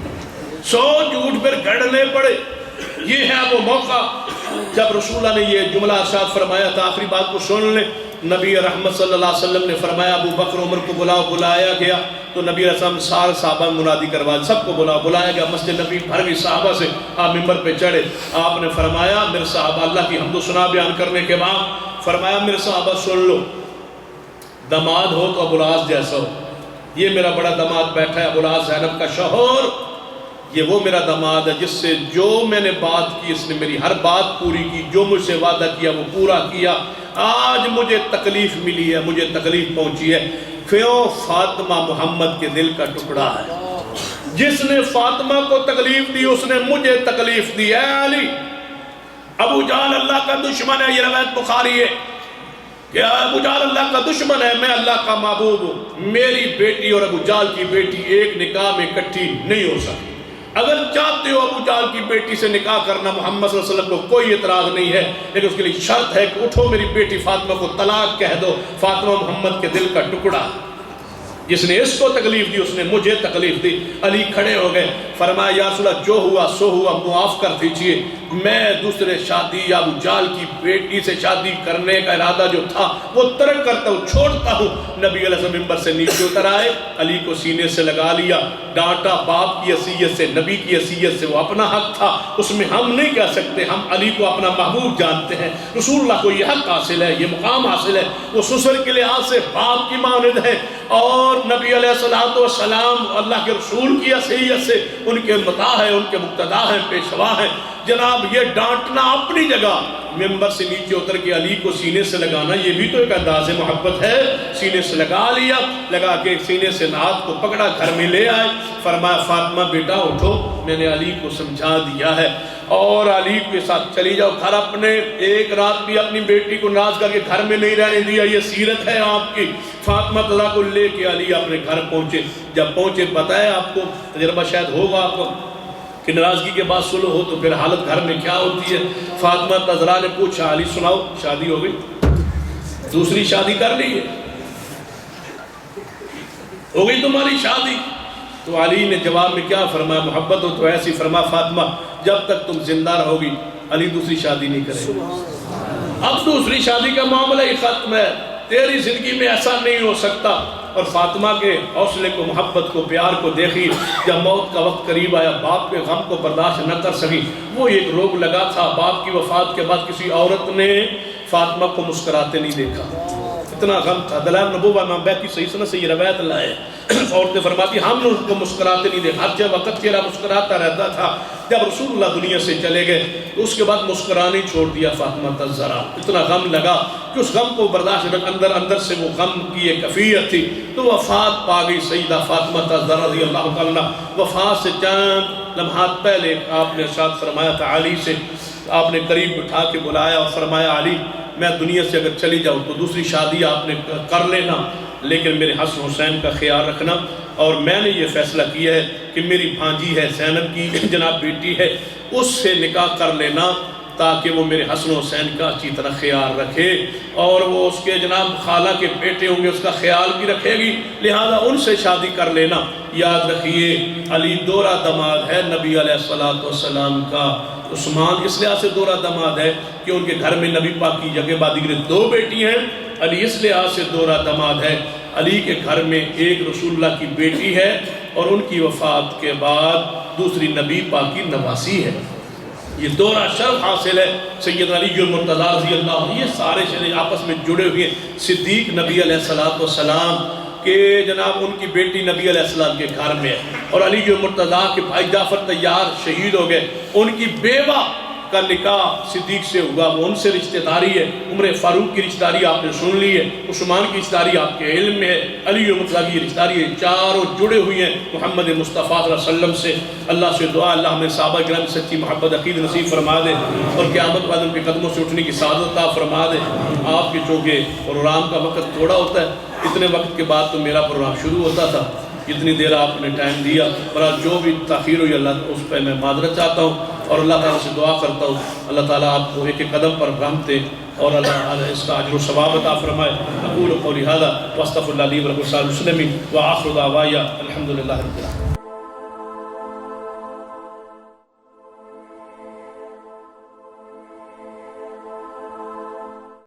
Speaker 1: 100 جھوٹ پھر گھڑنے پڑے. یہ ہے وہ موقع جب رسول اللہ نے یہ جملہ ارشاد فرمایا تھا. آخری بات کو سن لیں. نبی رحمت صلی اللہ علیہ وسلم نے فرمایا ابو بکر عمر کو بلایا گیا. تو نبی علیہ السلام سارے صحابہ منادی کروا، سب کو بلایا گیا. مسجد نبی بھر گئی صحابہ سے. آپ ممبر پہ چڑھے، آپ نے فرمایا میرے صحابہ، اللہ کی حمد و ثنا بیان کرنے کے بعد فرمایا میرے صحابہ سن لو، داماد ہو تو ابوالعاص جیسا ہو. یہ میرا بڑا داماد بیٹھا ہے، ابوالعاص زینب کا شوہر. یہ وہ میرا داماد ہے جس سے جو میں نے بات کی اس نے میری ہر بات پوری کی، جو مجھ سے وعدہ کیا وہ پورا کیا. آج مجھے تکلیف ملی ہے، مجھے تکلیف پہنچی ہے. کیوں؟ فاطمہ محمد کے دل کا ٹکڑا ہے. جس نے فاطمہ کو تکلیف دی اس نے مجھے تکلیف دی. اے علی، ابو جہل اللہ کا دشمن ہے، یہ روایت بخاری ہے کہ ابو جہل اللہ کا دشمن ہے، میں اللہ کا محبوب ہوں. میری بیٹی اور ابو جہل کی بیٹی ایک نکاح میں اکٹھی نہیں ہو سکتی. اگر چاہتے ہو ابو جہل کی بیٹی سے نکاح کرنا، محمد صلی اللہ علیہ وسلم کو کوئی اعتراض نہیں ہے، لیکن اس کے لیے شرط ہے کہ اٹھو میری بیٹی فاطمہ کو طلاق کہہ دو. فاطمہ محمد کے دل کا ٹکڑا، جس نے اس کو تکلیف دی اس نے مجھے تکلیف دی. علی کھڑے ہو گئے، فرمایا یا رسول اللہ جو ہوا سو ہوا، معاف کر دیجئے. میں دوسرے شادی یا ابو جہل کی بیٹی سے شادی کرنے کا ارادہ جو تھا وہ ترک کرتا ہوں، چھوڑتا ہوں. نبی علیہ السلام ممبر سے نیچے اتر آئے، علی کو سینے سے لگا لیا، ڈانٹا. باپ کی حیثیت سے، نبی کی حیثیت سے وہ اپنا حق تھا، اس میں ہم نہیں کہہ سکتے. ہم علی کو اپنا محبوب جانتے ہیں، رسول اللہ کو یہ حق حاصل ہے، یہ مقام حاصل ہے. وہ سسر کے لحاظ سے باپ کی مانند ہے، اور نبی علیہ السلام اللہ کے رسول کی حیثیت سے ان کے مطاع ہیں، ان کے مقتدا ہیں، پیشوا ہیں. جناب یہ ڈانٹنا اپنی جگہ، ممبر سے نیچے اتر کے علی کو سینے سے لگانا یہ بھی تو ایک انداز محبت ہے. سینے سے لگا لیا، لگا کے سینے سے نہاد کو پکڑا، گھر میں لے آئے. فرمایا فاطمہ بیٹا اٹھو، میں نے علی کو سمجھا دیا ہے اور علی کے ساتھ چلی جاؤ گھر اپنے. ایک رات بھی اپنی بیٹی کو ناز کر کے گھر میں نہیں رہنے دیا. یہ سیرت ہے آپ کی. فاطمہ کو لے کے علی اپنے گھر پہنچے. جب پہنچے بتایا آپ کو تجربہ شاید ہوگا آپ کو کہ ناراضگی کے بعد سلو ہو تو پھر حالت گھر میں کیا ہوتی ہے. فاطمہ تزرا نے پوچھا علی سناؤ شادی ہو گئی؟ دوسری شادی کر لی ہے؟ ہو گئی تمہاری شادی؟ تو علی نے جواب میں کیا فرمایا؟ محبت ہو تو ایسی فرما فاطمہ جب تک تم زندہ رہو گی علی دوسری شادی نہیں کرے گا. اب دوسری شادی کا معاملہ ہی ختم ہے، تیری زندگی میں ایسا نہیں ہو سکتا. اور فاطمہ کے حوصلے کو، محبت کو، پیار کو دیکھی. جب موت کا وقت قریب آیا باپ کے غم کو برداشت نہ کر سکی. وہ ایک روگ لگا تھا، باپ کی وفات کے بعد کسی عورت نے فاطمہ کو مسکراتے نہیں دیکھا، اتنا غم تھا. دلائل نبوہ امام بیہقی صحیح سند سے یہ روایت لائے. عورتیں فرماتی ہم نے اس کو مسکراتے نہیں دیکھا، ہر وقت چہرہ مسکراتا رہتا تھا۔ جب رسول اللہ دنیا سے چلے گئے تو اس کے بعد مسکرانے چھوڑ دیا فاطمہ الزہرا۔ اتنا غم لگا کہ اس غم کو برداشت رکھ، اندر سے وہ غم کی ایک کیفیت تھی، تو وفات پا گئی سیدہ فاطمہ الزہرا رضی اللہ تعالیٰ۔ وفات سے چند لمحات پہلے آپ نے ارشاد فرمایا تھا علی سے، آپ نے قریب بٹھا کے بلایا اور فرمایا علی میں دنیا سے اگر چلی جاؤں تو دوسری شادی آپ نے کر لینا، لیکن میرے حسن حسین کا خیال رکھنا، اور میں نے یہ فیصلہ کیا ہے کہ میری بھانجی ہے زینب کی جناب بیٹی ہے، اس سے نکاح کر لینا تاکہ وہ میرے حسن حسین کا اچھی طرح خیال رکھے، اور وہ اس کے جناب خالہ کے بیٹے ہوں گے اس کا خیال بھی رکھے گی، لہذا ان سے شادی کر لینا۔ یاد رکھیے علی دورہ دماد ہے نبی علیہ السلام کا، عثمان اس لحاظ سے دورہ دماد ہے کہ ان کے گھر میں نبی پاک کی جگہ بعد دیگر 2 بیٹی ہیں، علی اس لحاظ سے دورہ دماد ہے، علی کے گھر میں ایک رسول اللہ کی بیٹی ہے اور ان کی وفات کے بعد دوسری نبی پاک کی نواسی ہے۔ یہ دورہ شرف حاصل ہے سیدنا علی المرتضیٰ رضی اللہ عنہ۔ یہ سارے شرح آپس میں جڑے ہوئے ہیں۔ صدیق نبی علیہ السلام کہ جناب ان کی بیٹی نبی علیہ السلام کے گھر میں ہے، اور علی المرتضیٰ کے بھائی جعفر طیار شہید ہو گئے، ان کی بیوہ کا نکاح صدیق سے ہوا، وہ ان سے رشتہ داری ہے۔ عمر فاروق کی رشتہ داری آپ نے سن لی ہے، عثمان کی رشتہ داری آپ کے علم میں ہے، علی المرتضیٰ کی رشتہ داری ہے، چاروں جڑے ہوئے ہیں محمد مصطفیٰ صلی اللہ علیہ وسلم سے۔ اللہ سے دعا اللہ ہمیں صحابہ کرام سچی محبت عقید نصیب فرما دے، اور قیامت بعد ان کے قدموں سے اٹھنے کی سعادت عطا فرما دے۔ آپ کے چونکہ پروگرام کا وقت تھوڑا ہوتا ہے، اتنے وقت کے بعد تو میرا پروگرام شروع ہوتا تھا، اتنی دیر آپ نے ٹائم دیا، اور جو بھی تاخیر ہوئی اللہ اس پہ میں معذرت چاہتا ہوں، اور اللہ تعالیٰ سے دعا کرتا ہوں اللہ تعالیٰ آپ کو ایک ایک قدم پر رحمتے اور اللہ اس کا اجر و ثواب عطا فرمائے۔ اقول قولی ھذا واستغفر اللہ لی ولکم ولسائر المسلمین وآخر دعوایا الحمد للہ رب العالمین۔